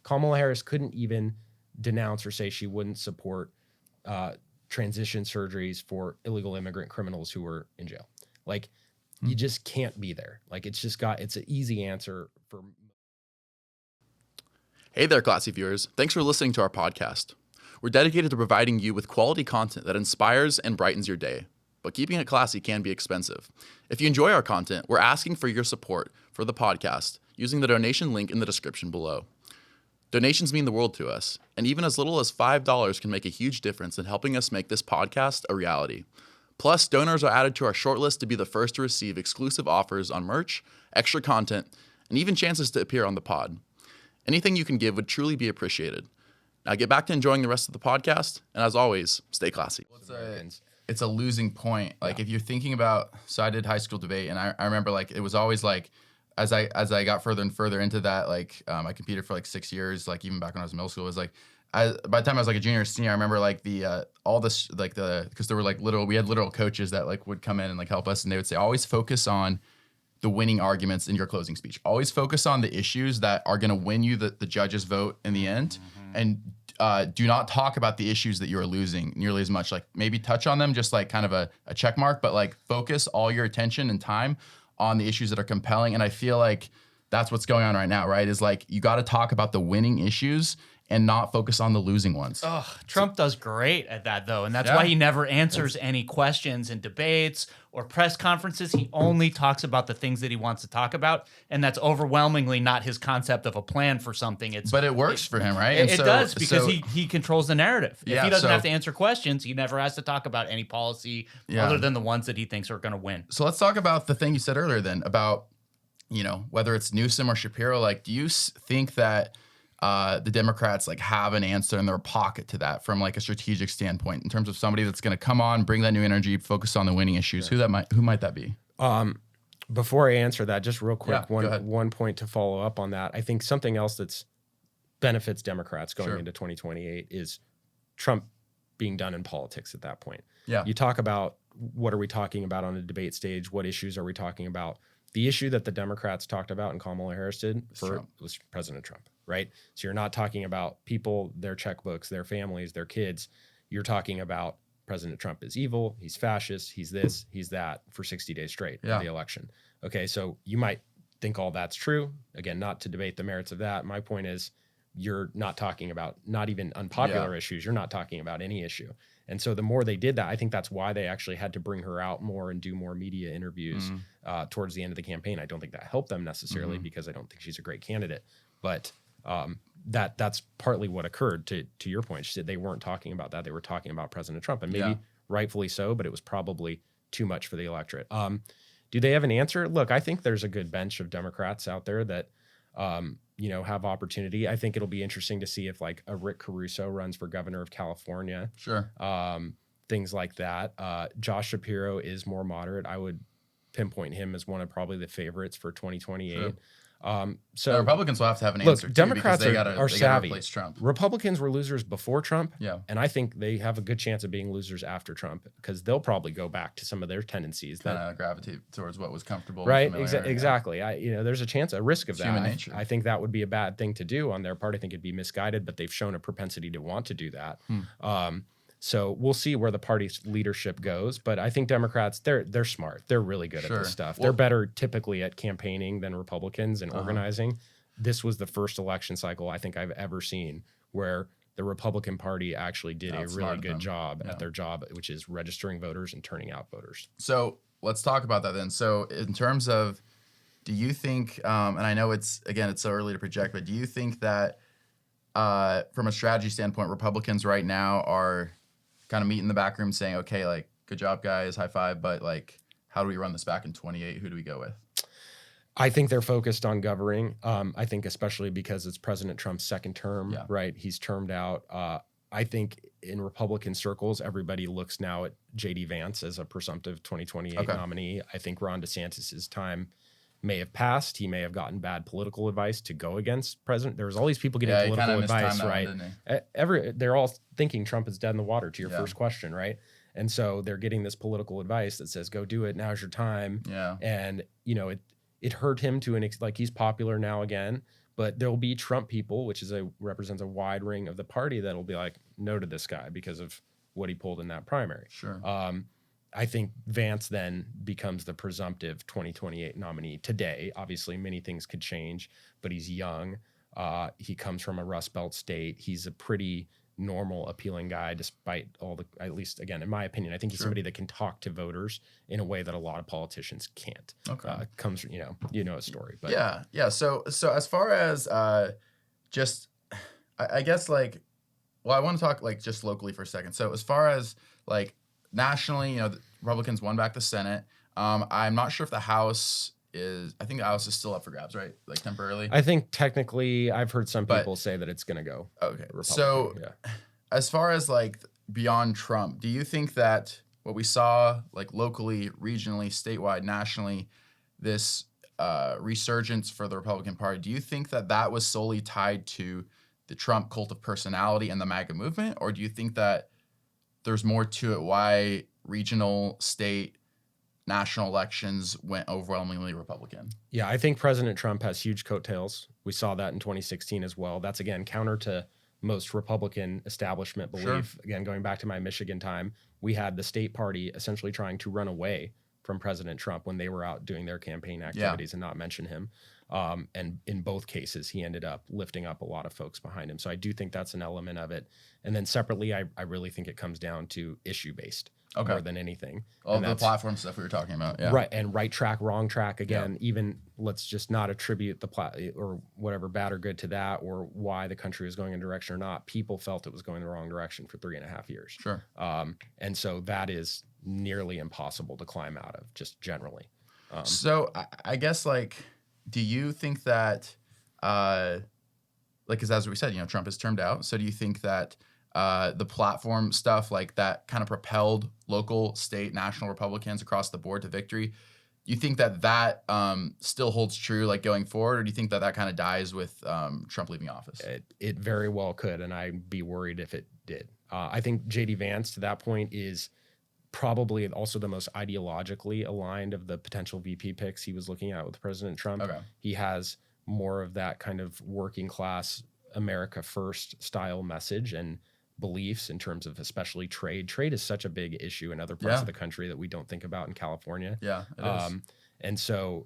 Kamala Harris couldn't even denounce or say she wouldn't support transition surgeries for illegal immigrant criminals who were in jail. Like, you just can't be there. Like, it's an easy answer for. Hey there, classy viewers. Thanks for listening to our podcast. We're dedicated to providing you with quality content that inspires and brightens your day. But keeping it classy can be expensive. If you enjoy our content, we're asking for your support for the podcast using the donation link in the description below. Donations mean the world to us, and even as little as $5 can make a huge difference in helping us make this podcast a reality. Plus, donors are added to our shortlist to be the first to receive exclusive offers on merch, extra content, and even chances to appear on the pod. Anything you can give would truly be appreciated. Now get back to enjoying the rest of the podcast, and as always, stay classy. It's a losing point. Like if you're thinking about, so I did high school debate, and I remember like it was always like, as I got further and further into that, like I competed for like 6 years, like even back when I was in middle school, it was like, by the time I was like a junior or senior, I remember like because there were like we had literal coaches that like would come in and like help us, and they would say, always focus on the winning arguments in your closing speech. Always focus on the issues that are going to win you the judge's vote in the end, and do not talk about the issues that you're losing nearly as much. Like maybe touch on them, just like kind of a check mark, but like focus all your attention and time on the issues that are compelling. And I feel like that's what's going on right now, right? Is like you got to talk about the winning issues and not focus on the losing ones. Oh, Trump does great at that, though. And that's why he never answers any questions in debates or press conferences. He only talks about the things that he wants to talk about. And that's overwhelmingly not his concept of a plan for something. But it works for him, right? It does, because he controls the narrative. If he doesn't have to answer questions, he never has to talk about any policy other than the ones that he thinks are going to win. So let's talk about the thing you said earlier then about, whether it's Newsom or Shapiro. Like, do you think that the Democrats like have an answer in their pocket to that from like a strategic standpoint in terms of somebody that's going to come on, bring that new energy, focus on the winning issues? Who might that be? Before I answer that, just real quick, one point to follow up on that. I think something else that's benefits Democrats going into 2028 is Trump being done in politics at that point. Yeah. You talk about what are we talking about on a debate stage? What issues are we talking about? The issue that the Democrats talked about and Kamala Harris did was President Trump, right? So you're not talking about people, their checkbooks, their families, their kids. You're talking about President Trump is evil, he's fascist, he's this, he's that for 60 days straight of the election. Okay, so you might think all that's true. Again, not to debate the merits of that. My point is you're not talking about not even unpopular issues. You're not talking about any issue. And so the more they did that, I think that's why they actually had to bring her out more and do more media interviews towards the end of the campaign. I don't think that helped them necessarily because I don't think she's a great candidate. But that's partly what occurred. To your point, she said they weren't talking about that. They were talking about President Trump, and maybe rightfully so, but it was probably too much for the electorate. Do they have an answer? Look, I think there's a good bench of Democrats out there that have opportunity. I think it'll be interesting to see if like a Rick Caruso runs for governor of California. Sure. Things like that. Josh Shapiro is more moderate. I would pinpoint him as one of probably the favorites for 2028. The Republicans will have to have an look, answer too, Democrats because are they gotta savvy. replace Trump. Republicans were losers before Trump, Yeah. and I think they have a good chance of being losers after Trump because they'll probably go back to some of their tendencies Kind of gravitate towards what was comfortable, right? and familiar, Exactly. There's a risk of that. Human nature. I think that would be a bad thing to do on their part. I think it'd be misguided, but they've shown a propensity to want to do that. So we'll see where the party's leadership goes. But I think Democrats, they're smart. They're really good at this stuff. They're better typically at campaigning than Republicans and organizing. This was the first election cycle I think I've ever seen where the Republican Party actually did a really good job at their job, which is registering voters and turning out voters. So let's talk about that then. So in terms of, do you think, and I know it's so early to project, but do you think that from a strategy standpoint, Republicans right now are kind of meeting in the back room saying, okay, like, good job, guys, high five, but like, how do we run this back in 28? Who do we go with? I think they're focused on governing. I think especially because it's President Trump's second term, right? He's termed out. I think in Republican circles, everybody looks now at J.D. Vance as a presumptive 2028 nominee. I think Ron DeSantis' time may have passed. He may have gotten bad political advice to go against President. There's all these people getting political advice, right? They're all thinking Trump is dead in the water, to your first question, right? And so they're getting this political advice that says, go do it. Now's your time. Yeah. And, it hurt him to like he's popular now again, but there'll be Trump people, which represents a wide ring of the party that'll be like, no to this guy because of what he pulled in that primary. Sure. I think Vance then becomes the presumptive 2028 nominee today. Obviously, many things could change, but he's young. He comes from a Rust Belt state. He's a pretty normal, appealing guy, despite all the, at least again, in my opinion, I think he's somebody that can talk to voters in a way that a lot of politicians can't. Okay. Comes from, a story. But yeah. So as far as just, I guess like, well, I want to talk like just locally for a second. So as far as like nationally, the Republicans won back the Senate. I'm not sure if the House I think the House is still up for grabs, right? Like temporarily. I think technically, I've heard some people say that it's going to go. Okay. So as far as like beyond Trump, do you think that what we saw like locally, regionally, statewide, nationally, this resurgence for the Republican Party, do you think that was solely tied to the Trump cult of personality and the MAGA movement? Or do you think that there's more to it why regional, state, national elections went overwhelmingly Republican? Yeah, I think President Trump has huge coattails. We saw that in 2016 as well. That's, again, counter to most Republican establishment belief. Sure. Again, going back to my Michigan time, we had the state party essentially trying to run away from President Trump when they were out doing their campaign activities and not mention him. And in both cases, he ended up lifting up a lot of folks behind him. So I do think that's an element of it. And then separately, I really think it comes down to issue-based more than anything. All the platform stuff we were talking about. Yeah. Right. And right track, wrong track. Again, even let's just not attribute or whatever bad or good to that or why the country was going in a direction or not. People felt it was going the wrong direction for 3.5 years. Sure. And so that is nearly impossible to climb out of just generally. So I guess like, do you think that, because as we said, Trump is termed out. So do you think that the platform stuff like that kind of propelled local, state, national Republicans across the board to victory? You think that still holds true like going forward, or do you think that kind of dies with Trump leaving office? It very well could, and I'd be worried if it did. I think J.D. Vance to that point is probably also the most ideologically aligned of the potential VP picks he was looking at with President Trump. Okay. He has more of that kind of working class, America first style message and beliefs in terms of especially trade. Trade is such a big issue in other parts of the country that we don't think about in California. Yeah, it is. And so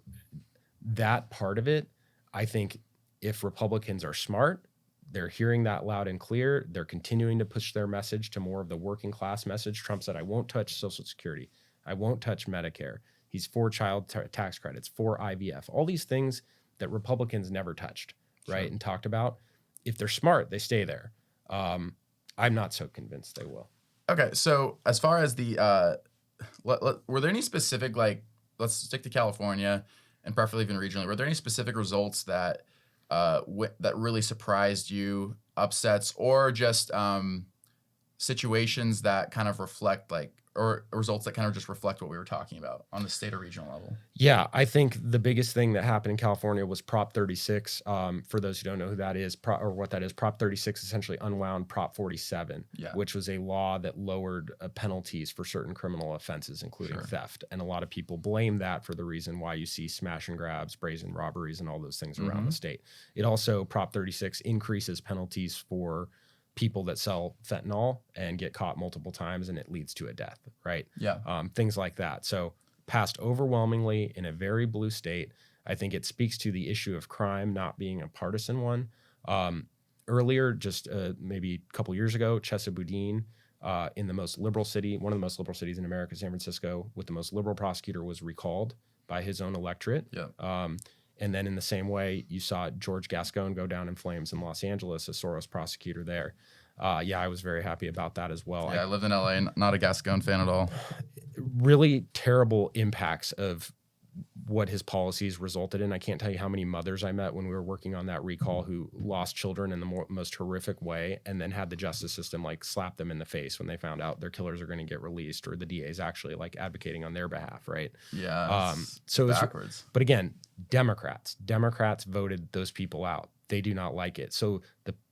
that part of it, I think if Republicans are smart, they're hearing that loud and clear. They're continuing to push their message to more of the working class message. Trump said, I won't touch Social Security. I won't touch Medicare. He's for child tax credits, for IVF, all these things that Republicans never touched, right, and talked about. If they're smart, they stay there. I'm not so convinced they will. Okay, so as far as the, were there any specific, like, let's stick to California and preferably even regionally, were there any specific results that that really surprised you, upsets, or just situations that kind of reflect like or results that kind of just reflect what we were talking about on the state or regional level? Yeah, I think the biggest thing that happened in California was Prop 36. For those who don't know who that is, or what that is, Prop 36 essentially unwound Prop 47, which was a law that lowered penalties for certain criminal offenses, including theft. And a lot of people blame that for the reason why you see smash and grabs, brazen robberies, and all those things around the state. It also, Prop 36 increases penalties for people that sell fentanyl and get caught multiple times, and it leads to a death, right? Things like that. So passed overwhelmingly in a very blue state. I think it speaks to the issue of crime not being a partisan one. Earlier, just maybe a couple years ago, Chesa Boudin, in the most liberal city, one of the most liberal cities in America, San Francisco, with the most liberal prosecutor, was recalled by his own electorate. And then in the same way, you saw George Gascon go down in flames in Los Angeles, a Soros prosecutor there. I was very happy about that as well. I lived in LA, not a Gascon fan at all. Really terrible impacts of what his policies resulted in. I can't tell you how many mothers I met when we were working on that recall who lost children in the most horrific way, and then had the justice system like slap them in the face when they found out their killers are going to get released, or the DA is actually like advocating on their behalf, right? So backwards. But again, Democrats voted those people out. They do not like it. So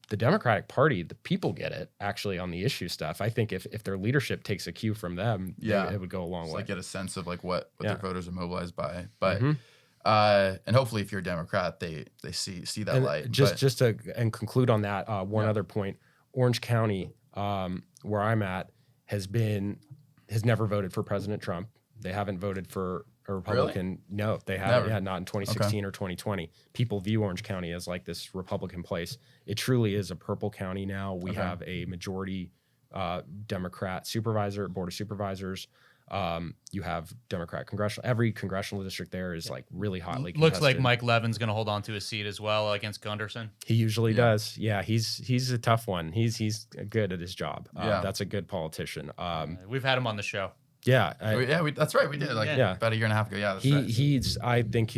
the Democratic Party, the people get it actually on the issue stuff. I think if their leadership takes a cue from them, it would go a long way. Like get a sense of like what their voters are mobilized by. But and hopefully if you're a Democrat, they see that light. Just to conclude on that, one other point, Orange County, where I'm at, has never voted for President Trump. They haven't voted for a Republican. Really? No, they haven't. Yeah, not in 2016 or 2020. People view Orange County as like this Republican place. It truly is a purple county now. We have a majority Democrat board of supervisors. You have Democrat every congressional district there is like really hotly contested. Looks like Mike Levin's going to hold on to his seat as well against Gunderson. He usually does. Yeah, he's a tough one. He's good at his job. That's a good politician. We've had him on the show. That's right. We did about a year and a half ago. Yeah, he's. I think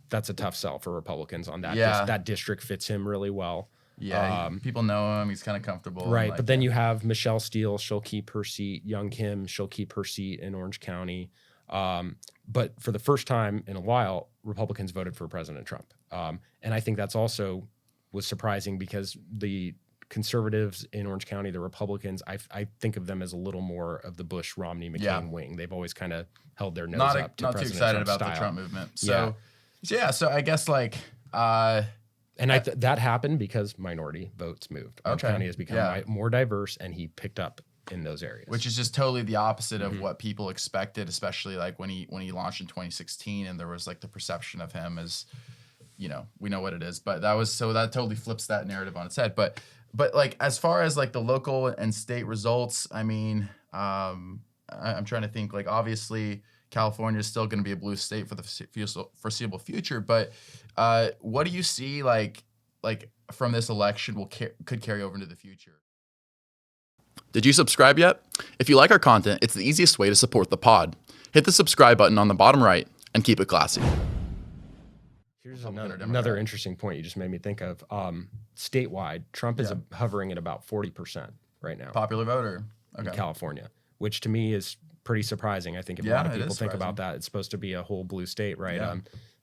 that's a tough sell for Republicans on that. That district fits him really well. People know him. He's kind of comfortable. Right, but then you have Michelle Steele. She'll keep her seat. Young Kim. She'll keep her seat in Orange County. But for the first time in a while, Republicans voted for President Trump. And I think that's also was surprising because the conservatives in Orange County, the Republicans, I think of them as a little more of the Bush, Romney, McCain wing. They've always kind of held their nose up to not President too excited Trump's about style. the Trump movement. So I guess like and that happened because minority votes moved. Orange County has become more diverse, and he picked up in those areas, which is just totally the opposite of what people expected, especially like when he launched in 2016, and there was like the perception of him as, we know what it is, but that totally flips that narrative on its head. But like as far as like the local and state results, I mean, I'm trying to think. Like obviously, California is still going to be a blue state for the foreseeable future. But what do you see like from this election could carry over into the future? Did you subscribe yet? If you like our content, it's the easiest way to support the pod. Hit the subscribe button on the bottom right and keep it classy. Here's another interesting point you just made me think of. Statewide, Trump is hovering at about 40% right now. Popular voter in California, which to me is pretty surprising. I think if a lot of people think about that, it's supposed to be a whole blue state, right?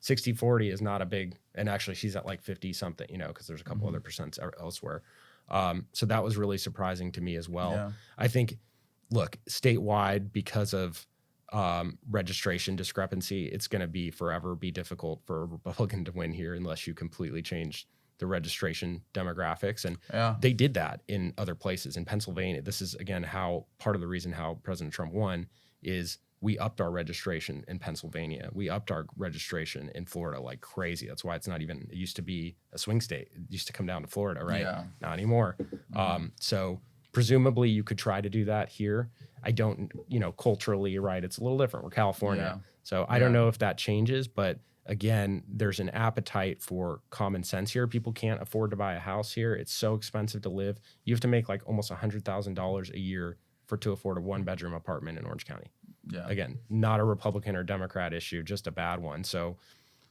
60-40 is not a big, and actually she's at like 50 something, because there's a couple other percents elsewhere. So that was really surprising to me as well. Yeah. I think, look, statewide, because of registration discrepancy, it's going to forever be difficult for a Republican to win here unless you completely change the registration demographics. And they did that in other places. In Pennsylvania, this is, again, part of the reason how President Trump won is we upped our registration in Pennsylvania. We upped our registration in Florida like crazy. That's why it used to be a swing state. It used to come down to Florida, right? Yeah. Not anymore. So presumably you could try to do that here. I don't, culturally, right, it's a little different. We're California. So I don't know if that changes, but again, there's an appetite for common sense here. People can't afford to buy a house here. It's so expensive to live. You have to make like almost $100,000 a year to afford a one-bedroom apartment in Orange County. Yeah. Again, not a Republican or Democrat issue, just a bad one. So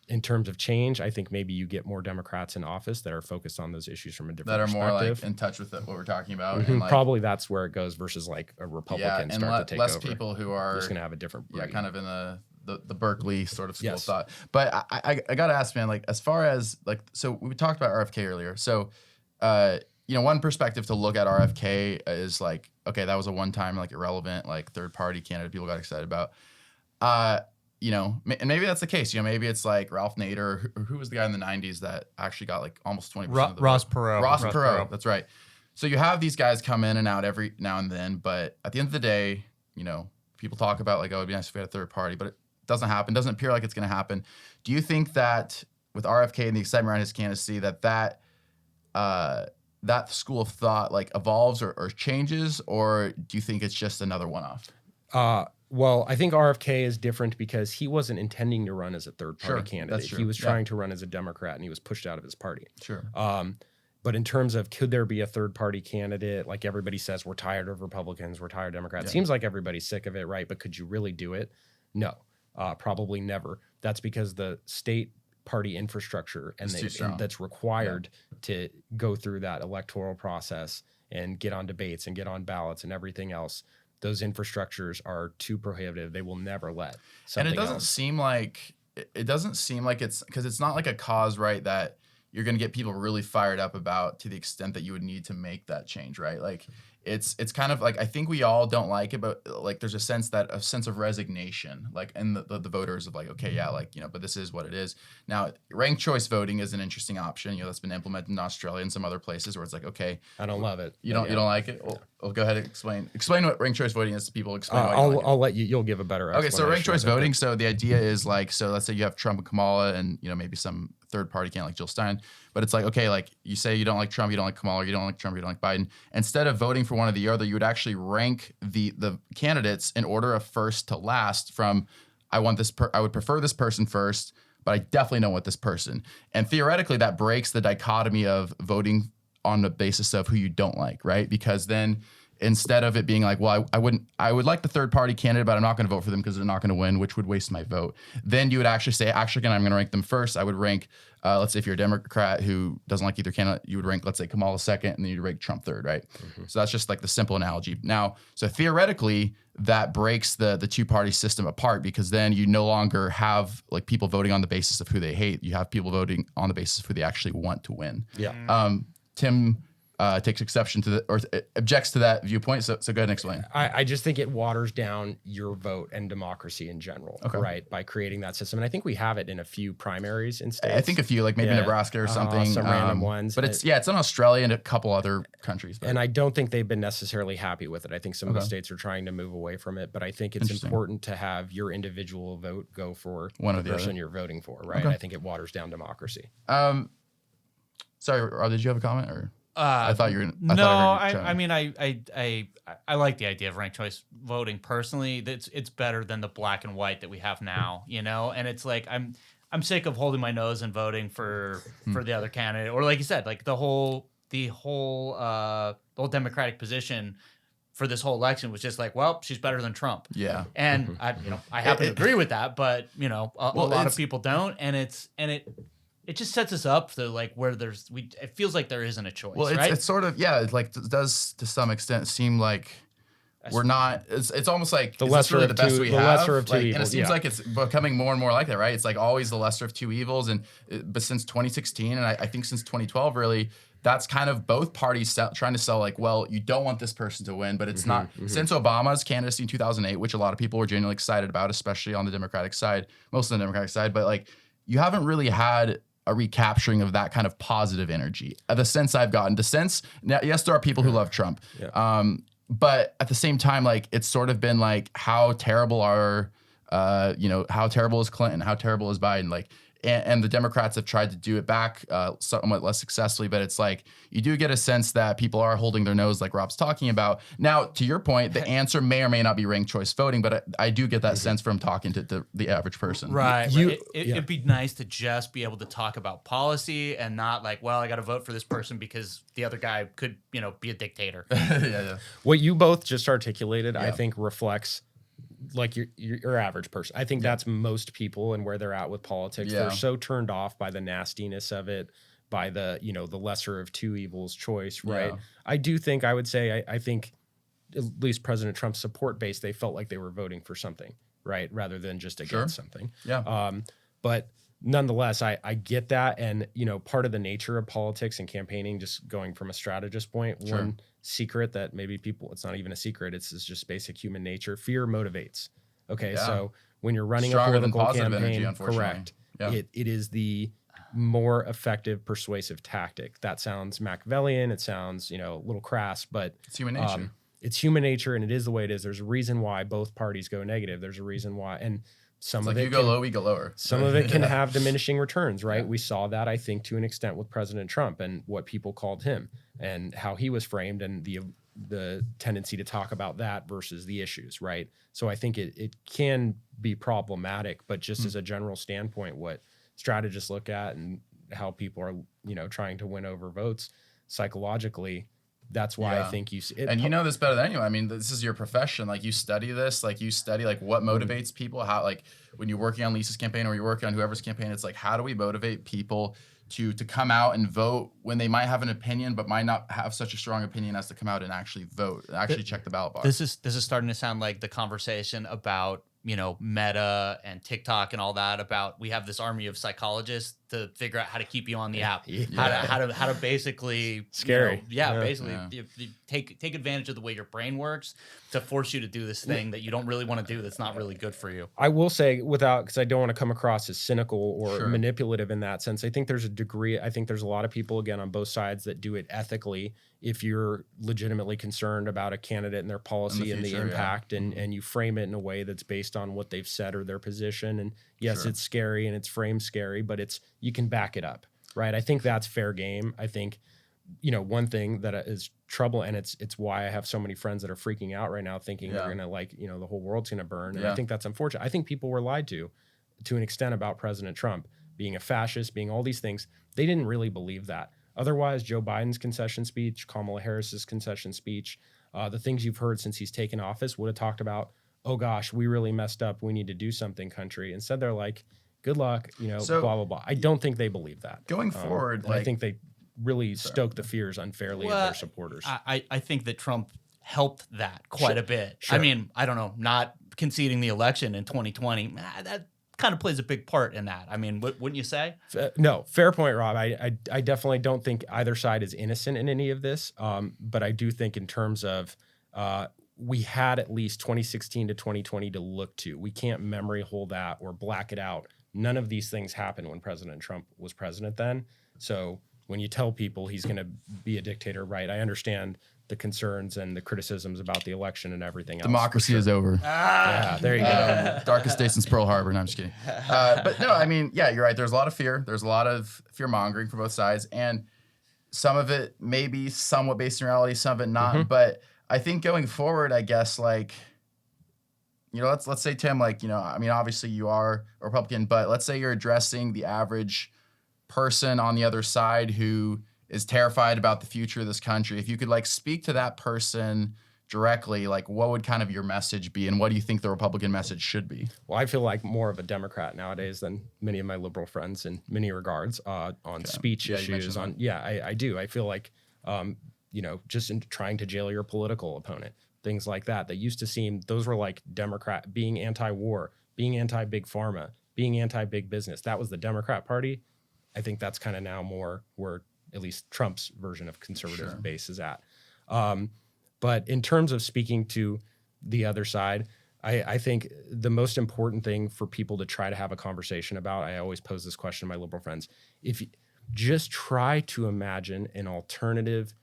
in terms of change, I think maybe you get more Democrats in office that are focused on those issues from a different that are more perspective. like in touch with what we're talking about. Mm-hmm. And like, probably that's where it goes versus like a Republican and start to take less over. people who are just going to have a different breed. kind of in the Berkeley sort of school of Yes. thought. But I got to ask, man, like as far as like, so we talked about RFK earlier. So, one perspective to look at RFK is like, okay, that was a one-time like irrelevant, like third party candidate people got excited about. And maybe that's the case. Maybe it's like Ralph Nader, or who was the guy in the 90s that actually got like almost 20% of the Ross vote? Perot. Ross Perot, that's right. So you have these guys come in and out every now and then, but at the end of the day, people talk about like, oh, it'd be nice if we had a third party, but it doesn't happen. Doesn't appear like it's going to happen. Do you think that with RFK and the excitement around his candidacy, that school of thought like evolves or changes, or do you think it's just another one-off? Well, I think RFK is different because he wasn't intending to run as a third-party candidate. That's true. He was trying to run as a Democrat, and he was pushed out of his party. Sure. But in terms of could there be a third-party candidate, like everybody says, we're tired of Republicans, we're tired of Democrats. Seems like everybody's sick of it, right? But could you really do it? No, probably never. That's because the state party infrastructure and that's required to go through that electoral process and get on debates and get on ballots and everything else. Those infrastructures are too prohibitive. They will never let something And it doesn't seem like it's because it's not like a cause, right, that you're going to get people really fired up about to the extent that you would need to make that change, right? Like it's kind of like, I think we all don't like it, but like there's a sense of resignation, like, and the voters of like, okay, yeah, like, but this is what it is. Now, ranked choice voting is an interesting option, that's been implemented in Australia and some other places where it's like, okay, I don't love it. You don't like it? Well, go ahead and explain what ranked choice voting is to people. Explain why I'll let you'll give a better explanation. Okay, so ranked choice voting. So the idea is like, so let's say you have Trump and Kamala and, maybe some third party candidate like Jill Stein, but it's like, okay, like you say you don't like Trump, you don't like Kamala, you don't like Trump, you don't like Biden. Instead of voting for one or the other, you would actually rank the candidates in order of first to last from, I would prefer this person first, but I definitely don't want this person. And theoretically that breaks the dichotomy of voting on the basis of who you don't like, right? Because then instead of it being like, well, I would like the third party candidate, but I'm not going to vote for them because they're not going to win, which would waste my vote. Then you would actually say, I'm going to rank them first. I would rank, let's say if you're a Democrat who doesn't like either candidate, you would rank, let's say Kamala second, and then you'd rank Trump third, right? Mm-hmm. So that's just like the simple analogy. Now, so theoretically, that breaks the two-party system apart because then you no longer have like people voting on the basis of who they hate. You have people voting on the basis of who they actually want to win. Yeah. Tim takes exception to or objects to that viewpoint. So go ahead and explain. I just think it waters down your vote and democracy in general, right? By creating that system. And I think we have it in a few primaries in states. I think a few, like maybe Nebraska or something. Some random ones. But it's in Australia and a couple other countries. And I don't think they've been necessarily happy with it. I think some of the states are trying to move away from it. But I think it's important to have your individual vote go for the person you're voting for, right? I think it waters down democracy. Sorry, Rob, did you have a comment or? I thought you were. I like the idea of ranked choice voting personally. It's better than the black and white that we have now, And it's like I'm sick of holding my nose and voting for the other candidate, or like you said, like the whole Democratic position for this whole election was just like, well, she's better than Trump. Yeah, and I happen to agree with that, but a lot of people don't, and it just sets us up to like where it feels like there isn't a choice. Well, right? It's sort of, it like does to some extent seem like we're not, it's almost like the lesser really of the best two, we the have. lesser of two evils. And it seems like it's becoming more and more like that, right? It's like always the lesser of two evils. But since 2016, and I think since 2012, really, that's kind of both parties trying to sell like, well, you don't want this person to win, but it's not. Since Obama's candidacy in 2008, which a lot of people were genuinely excited about, especially on the Democratic side, most of the Democratic side, but like you haven't really had a recapturing of that kind of positive energy. The sense I've gotten, yes, there are people who love Trump. Yeah. But at the same time, like it's sort of been like, how terrible how terrible is Clinton? How terrible is Biden? Like, and the Democrats have tried to do it back somewhat less successfully, but it's like you do get a sense that people are holding their nose like Rob's talking about. Now, to your point, the answer may or may not be ranked choice voting, but I do get that sense from talking to the average person. Right. It'd be nice to just be able to talk about policy and not like, well, I got to vote for this person because the other guy could, be a dictator. Yeah. What you both just articulated, I think reflects like your average person. I think that's most people and where they're at with politics. They're so turned off by the nastiness of it, by the, the lesser of two evils choice, right? I do think, I would say, I think at least President Trump's support base, they felt like they were voting for something, right? Rather than just against something. Yeah. But nonetheless, I get that. And, part of the nature of politics and campaigning, just going from a strategist point, one secret that maybe it's not even a secret, it's just basic human nature. Fear motivates. Okay. So when you're running a political campaign, correct. It is the more effective persuasive tactic. That sounds Machiavellian. It sounds, a little crass, but it's human nature. It's human nature, and it is the way it is. There's a reason why both parties go negative. There's a reason why, and some of it, you go low, we go lower. Some of it can have diminishing returns, right? We saw that, I think, to an extent with President Trump and what people called him and how he was framed, and the tendency to talk about that versus the issues, right? So I think it can be problematic, but just as a general standpoint, what strategists look at and how people are, trying to win over votes psychologically, that's why I think you see it. And you know this better than anyone. I mean, this is your profession. Like, you study this, like, you study, like, what motivates people, how, like, when you're working on Lisa's campaign or you're working on whoever's campaign, it's like, how do we motivate people to come out and vote when they might have an opinion, but might not have such a strong opinion as to come out and actually vote, actually check the ballot box. This is starting to sound like the conversation about, Meta and TikTok and all that, about we have this army of psychologists to figure out how to keep you on the app, how to basically scary, basically take advantage of the way your brain works to force you to do this thing that you don't really want to do, that's not really good for you. I will say, because I don't want to come across as cynical or manipulative in that sense, I think there's a degree, I think there's a lot of people, again, on both sides that do it ethically. If you're legitimately concerned about a candidate and their policy and the impact, and you frame it in a way that's based on what they've said or their position. And yes, it's scary and it's framed scary, but you can back it up, right? I think that's fair game. I think, one thing that is trouble, and it's why I have so many friends that are freaking out right now, thinking they're going to, the whole world's going to burn. And I think that's unfortunate. I think people were lied to an extent about President Trump being a fascist, being all these things. They didn't really believe that. Otherwise, Joe Biden's concession speech, Kamala Harris's concession speech, the things you've heard since he's taken office would have talked about, oh gosh, we really messed up, we need to do something, country. Instead, they're like, good luck, blah, blah, blah. I don't think they believe that. Going forward, I think they really stoke the fears unfairly of their supporters. I think that Trump helped that quite a bit. I mean, I don't know, not conceding the election in 2020, that kind of plays a big part in that. I mean, wouldn't you say? No, fair point, Rob. I definitely don't think either side is innocent in any of this. But I do think in terms of we had at least 2016 to 2020 to look to. We can't memory hold that or black it out. None of these things happened when President Trump was president then. So when you tell people he's going to be a dictator, right, I understand the concerns and the criticisms about the election and everything else. Democracy is over. Yeah, there you go. Darkest day since Pearl Harbor. No, I'm just kidding. But no, I mean, yeah, you're right. There's a lot of fear. There's a lot of fear mongering for both sides. And some of it may be somewhat based in reality, some of it not. But I think going forward, I guess, like, let's say, Tim, like, I mean, obviously you are a Republican, but let's say you're addressing the average person on the other side who is terrified about the future of this country. If you could, like, speak to that person directly, like, what would kind of your message be, and what do you think the Republican message should be? Well, I feel like more of a Democrat nowadays than many of my liberal friends in many regards on speech issues. I do. I feel like, just in trying to jail your political opponent, things like that. That used to seem, those were like Democrat, being anti-war, being anti-big pharma, being anti-big business. That was the Democrat Party. I think that's kind of now more where at least Trump's version of conservative base is at. But in terms of speaking to the other side, I think the most important thing for people to try to have a conversation about, I always pose this question to my liberal friends, if you just try to imagine an alternative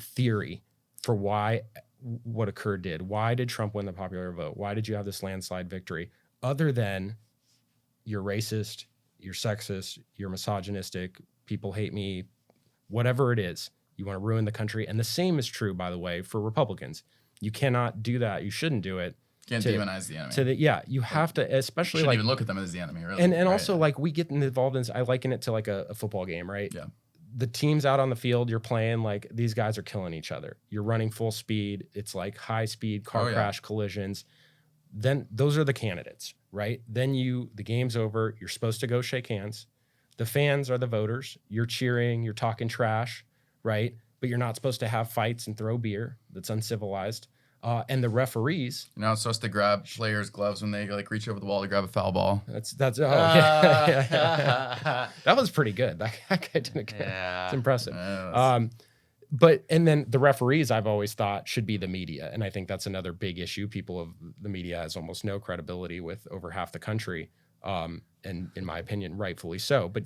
theory for why what occurred did. Why did Trump win the popular vote? Why did you have this landslide victory? Other than you're racist, you're sexist, you're misogynistic, people hate me, whatever it is, you want to ruin the country. And the same is true, by the way, for Republicans. You cannot do that. You shouldn't do it. Can't demonize the enemy. You have to, especially shouldn't like, even look at them as the enemy, really. And also, like, we get involved in, I liken it to like a football game, right? Yeah. The teams out on the field, you're playing, like, these guys are killing each other. You're running full speed. It's like high speed car crash collisions. then those are the candidates, right? Then the game's over. You're supposed to go shake hands. The fans are the voters. You're cheering, you're talking trash, right? But you're not supposed to have fights and throw beer. That's uncivilized. And the referees. You're not supposed to grab players' gloves when they like reach over the wall to grab a foul ball. That was pretty good. That guy did it good. Yeah. It's impressive. Yeah, And then the referees, I've always thought, should be the media. And I think that's another big issue. The media has almost no credibility with over half the country. And in my opinion, rightfully so. But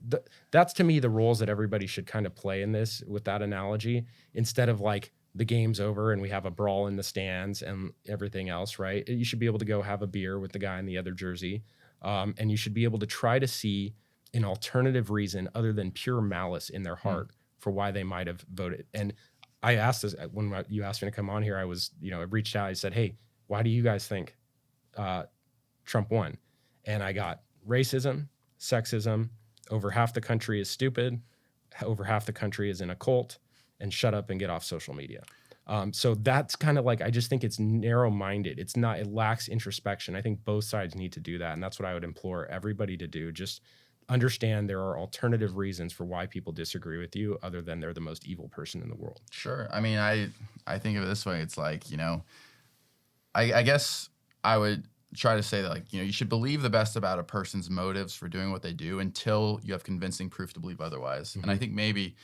that's to me the roles that everybody should kind of play in this with that analogy, instead of like the game's over and we have a brawl in the stands and everything else, right? You should be able to go have a beer with the guy in the other jersey. And you should be able to try to see an alternative reason other than pure malice in their heart for why they might have voted. And I asked this when you asked me to come on here, I reached out, I said, hey, why do you guys think Trump won? And I got racism, sexism, over half the country is stupid, over half the country is in a cult, and shut up and get off social media. So that's kind of like, I just think it's narrow-minded. It lacks introspection. I think both sides need to do that. And that's what I would implore everybody to do. Just understand there are alternative reasons for why people disagree with you other than they're the most evil person in the world. Sure. I mean, I think of it this way. It's like, I guess I would try to say that, like, you should believe the best about a person's motives for doing what they do until you have convincing proof to believe otherwise. Mm-hmm. And I think maybe,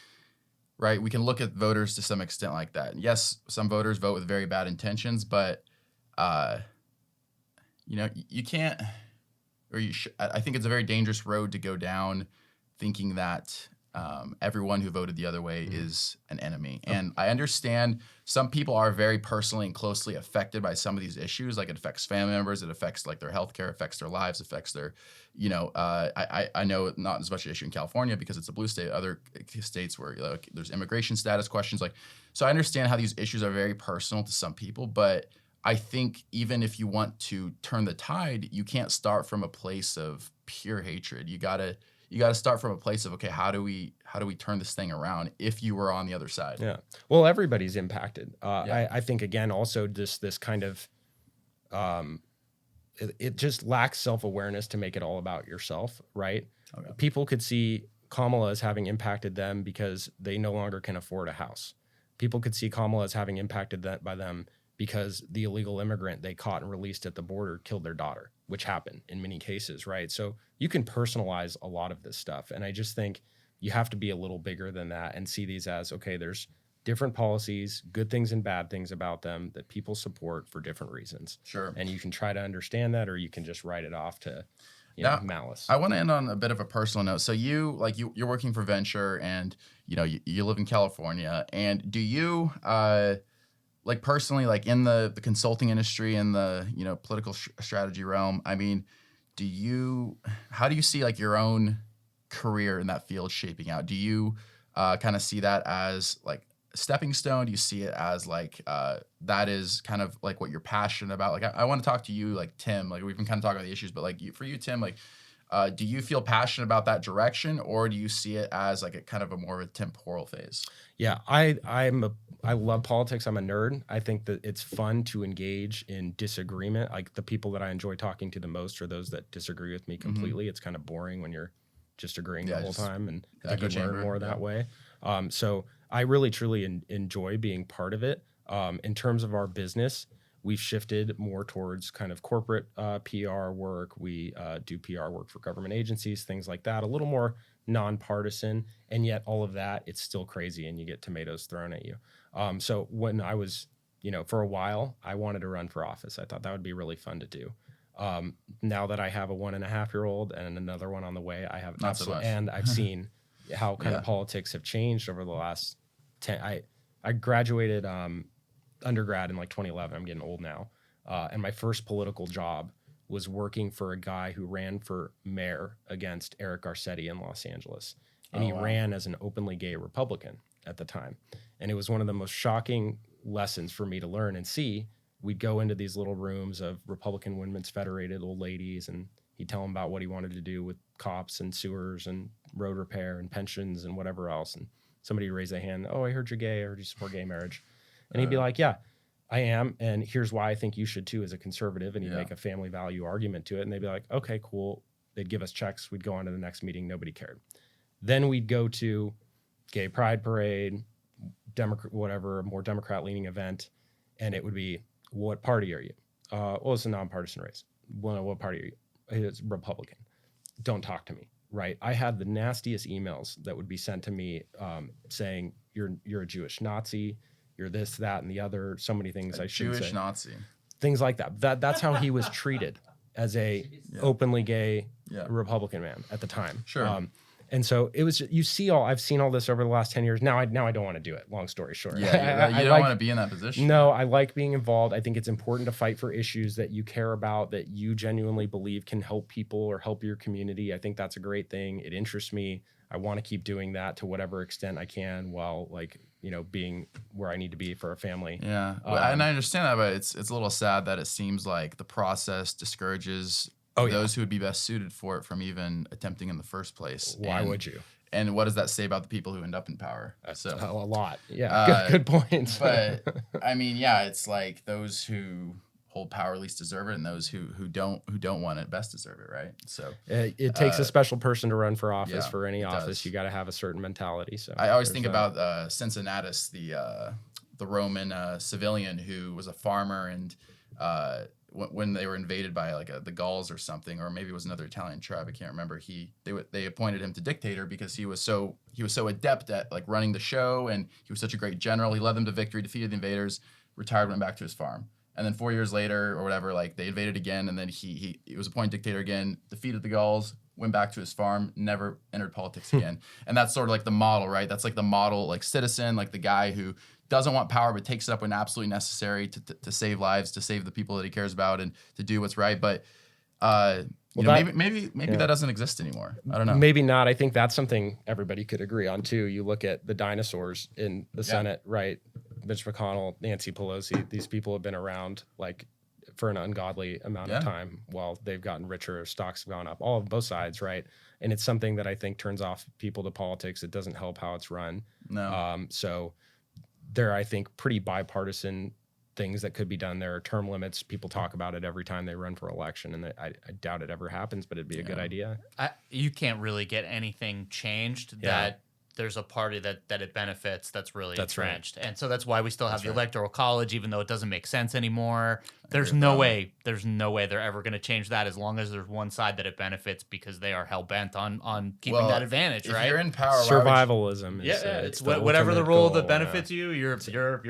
right, we can look at voters to some extent like that. And yes, some voters vote with very bad intentions, but, you can't, or you should, I think it's a very dangerous road to go down thinking that everyone who voted the other way is an enemy. And I understand some people are very personally and closely affected by some of these issues. Like, it affects family members, it affects like their healthcare, affects their lives, affects their, I know not as much an issue in California because it's a blue state, other states where there's immigration status questions. So I understand how these issues are very personal to some people, but I think even if you want to turn the tide, you can't start from a place of pure hatred. You gotta start from a place of, okay, how do we turn this thing around if you were on the other side? Yeah. Well, everybody's impacted. I think, again, also this kind of, it just lacks self-awareness to make it all about yourself, right? Okay. People could see Kamala as having impacted them because they no longer can afford a house. People could see Kamala as having impacted that by them because the illegal immigrant they caught and released at the border killed their daughter, which happened in many cases, right? So you can personalize a lot of this stuff. And I just think you have to be a little bigger than that and see these as, okay, there's different policies, good things and bad things about them that people support for different reasons. Sure. And you can try to understand that, or you can just write it off to malice. I want to end on a bit of a personal note. So you're working for Venture and, you live in California. And do you, like personally, like in the consulting industry and the, political strategy realm, I mean, how do you see like your own career in that field shaping out? Do you kind of see that as like a stepping stone? Do you see it as like that is kind of like what you're passionate about? Like I want to talk to you, like Tim, like we've been kind of talking about the issues, but like for you, Tim, like do you feel passionate about that direction, or do you see it as like a kind of a more of a temporal phase? Yeah, I love politics. I'm a nerd. I think that it's fun to engage in disagreement. Like the people that I enjoy talking to the most are those that disagree with me completely. Mm-hmm. It's kind of boring when you're just agreeing the whole time, and I think you learn more that way. So I really, truly enjoy being part of it. In terms of our business, we've shifted more towards kind of corporate PR work. We do PR work for government agencies, things like that, a little more nonpartisan, and yet all of that, it's still crazy and you get tomatoes thrown at you. So when I was, for a while, I wanted to run for office. I thought that would be really fun to do. Now that I have a 1.5-year-old and another one on the way, I have not so much. And I've seen how kind of politics have changed over the last 10. I graduated undergrad in like 2011. I'm getting old now. And my first political job was working for a guy who ran for mayor against Eric Garcetti in Los Angeles. And he ran as an openly gay Republican at the time. And it was one of the most shocking lessons for me to learn and see. We'd go into these little rooms of Republican Women's Federated old ladies, and he'd tell them about what he wanted to do with cops and sewers and road repair and pensions and whatever else. And somebody would raise their hand, "Oh, I heard you're gay. I heard you support gay marriage." And he'd be like, "Yeah, I am, and here's why I think you should too as a conservative. And you make a family value argument to it, and they'd be like, okay, cool. They'd give us checks. We'd go on to the next meeting. Nobody cared. Then we'd go to gay pride parade, Democrat, whatever, a more Democrat leaning event. And it would be, what party are you? Well, it's a nonpartisan race. Well, what party are you? It's Republican. Don't talk to me, right? I had the nastiest emails that would be sent to me saying, you're a Jewish Nazi, you're this, that, and the other, so many things I shouldn't say. Jewish Nazi. Things like that. That's how he was treated as a openly gay Republican man at the time. Sure. And so it was, I've seen all this over the last 10 years. Now I don't want to do it. Long story short. Yeah, you don't want to be in that position. No, I like being involved. I think it's important to fight for issues that you care about, that you genuinely believe can help people or help your community. I think that's a great thing. It interests me. I want to keep doing that to whatever extent I can while being where I need to be for a family. Yeah. And I understand that, but it's a little sad that it seems like the process discourages those who would be best suited for it from even attempting in the first place. Why would you? And what does that say about the people who end up in power? So a lot. Yeah. Good points. But I mean, it's like those who hold power least deserve it, and those who don't want it best deserve it, right? So it takes a special person to run for office. For any office, you got to have a certain mentality. So I always think about Cincinnatus, the Roman civilian who was a farmer, and when they were invaded by the Gauls or something, or maybe it was another Italian tribe, I can't remember. They appointed him to dictator because he was so adept at running the show, and he was such a great general. He led them to victory, defeated the invaders, retired, went back to his farm. And then 4 years later or whatever, they invaded again, and then he was appointed dictator again, defeated the Gauls, went back to his farm, never entered politics again. And that's sort of the model, right? That's the model citizen, the guy who doesn't want power but takes it up when absolutely necessary to save lives, to save the people that he cares about, and to do what's right. But maybe that doesn't exist anymore. I don't know. Maybe not. I think that's something everybody could agree on too. You look at the dinosaurs in the Senate, right? Mitch McConnell, Nancy Pelosi, these people have been around for an ungodly amount of time while they've gotten richer, stocks have gone up, all of both sides, right? And it's something that I think turns off people to politics. It doesn't help how it's run. No. So there are, I think, pretty bipartisan things that could be done. There are term limits. People talk about it every time they run for election, and I doubt it ever happens, but it'd be a good idea. You can't really get anything changed that there's a party that it benefits that's really entrenched. Right. And so that's why we still have the Electoral College, even though it doesn't make sense anymore. There's no way they're ever going to change that as long as there's one side that it benefits, because they are hell-bent on keeping that advantage, right? If you're in power, survivalism is it's whatever the role that benefits you, you're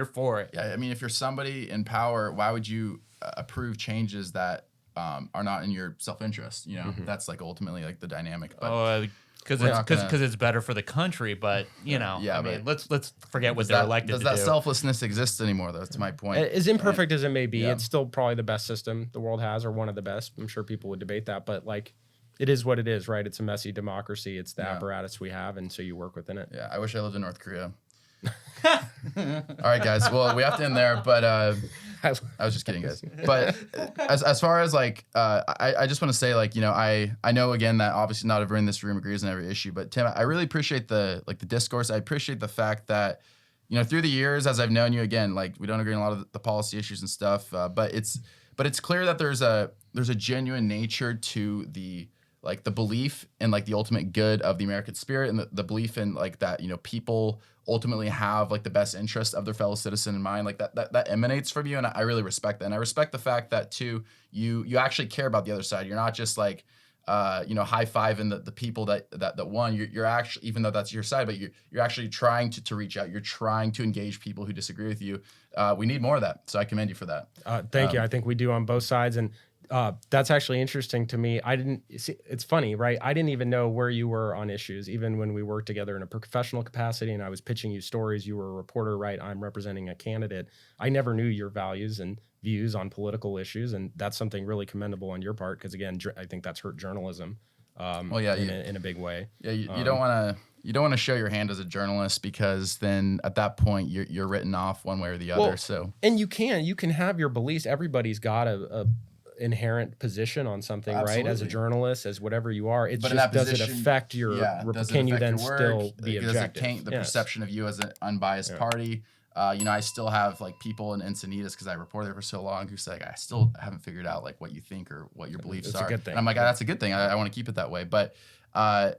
for it. Yeah, I mean, if you're somebody in power, why would you approve changes that are not in your self-interest? That's ultimately the dynamic. But because it's better for the country, but let's forget what they're elected to do. Does that selflessness exist anymore, though? That's my point. As imperfect as it may be, it's still probably the best system the world has, or one of the best. I'm sure people would debate that, but it is what it is, right? It's a messy democracy. It's the apparatus we have, and so you work within it. Yeah, I wish I lived in North Korea. All right, guys. Well, we have to end there, but I was just kidding, guys. But as far as I just want to say, I know again that obviously not everyone in this room agrees on every issue, but Tim, I really appreciate the discourse. I appreciate the fact that through the years as I've known you, again, we don't agree on a lot of the policy issues and stuff, but it's clear that there's a genuine nature to the belief in the ultimate good of the American spirit, and the belief in that people ultimately have the best interest of their fellow citizen in mind. That emanates from you, and I really respect that. And I respect the fact that too you actually care about the other side. You're not just high-fiving the people that won. You're actually, even though that's your side, but you're actually trying to reach out. You're trying to engage people who disagree with you. We need more of that, so I commend you for that. Thank you. I think we do on both sides, and that's actually interesting to me. It's funny, right? I didn't even know where you were on issues, even when we worked together in a professional capacity and I was pitching you stories. You were a reporter, right? I'm representing a candidate. I never knew your values and views on political issues, and that's something really commendable on your part, because again, I think that's hurt journalism in a big way. Yeah, you don't want to show your hand as a journalist, because then at that point you're written off one way or the other. So and you can have your beliefs. Everybody's got a inherent position on something, right? As a journalist, as whatever you are, it just does it affect your? Can you then still be objective? The perception of you as an unbiased party? I still have like people in Encinitas, because I reported there for so long, who say, I still haven't figured out like what you think or what your beliefs are. A good thing. And I'm like, that's a good thing. I want to keep it that way. But I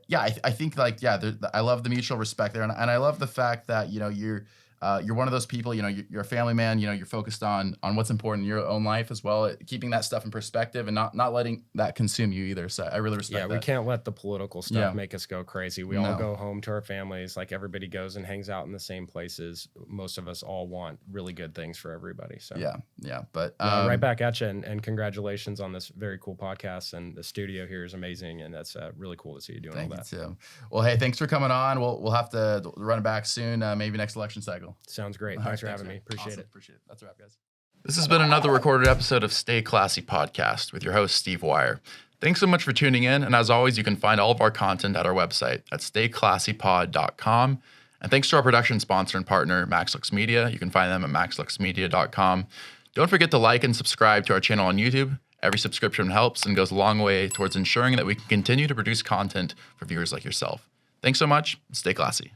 think like, I love the mutual respect there. And I love the fact that, you're one of those people, you're a family man, you're focused on what's important in your own life as well, keeping that stuff in perspective and not letting that consume you either. So I really respect that. Yeah, we can't let the political stuff make us go crazy. We all go home to our families. Like everybody goes and hangs out in the same places. Most of us all want really good things for everybody. So yeah. But right back at you, and congratulations on this very cool podcast. And the studio here is amazing, and that's really cool to see you doing all that. Thank you, Tim. Well, hey, thanks for coming on. We'll have to run it back soon, maybe next election cycle. Sounds great. Thanks for having me. Appreciate it. Appreciate it. That's a wrap, guys. This has been another recorded episode of Stay Classy Podcast with your host, Steve Wire. Thanks so much for tuning in. And as always, you can find all of our content at our website at stayclassypod.com. And thanks to our production sponsor and partner, MaxLux Media. You can find them at maxluxmedia.com. Don't forget to like and subscribe to our channel on YouTube. Every subscription helps and goes a long way towards ensuring that we can continue to produce content for viewers like yourself. Thanks so much. Stay classy.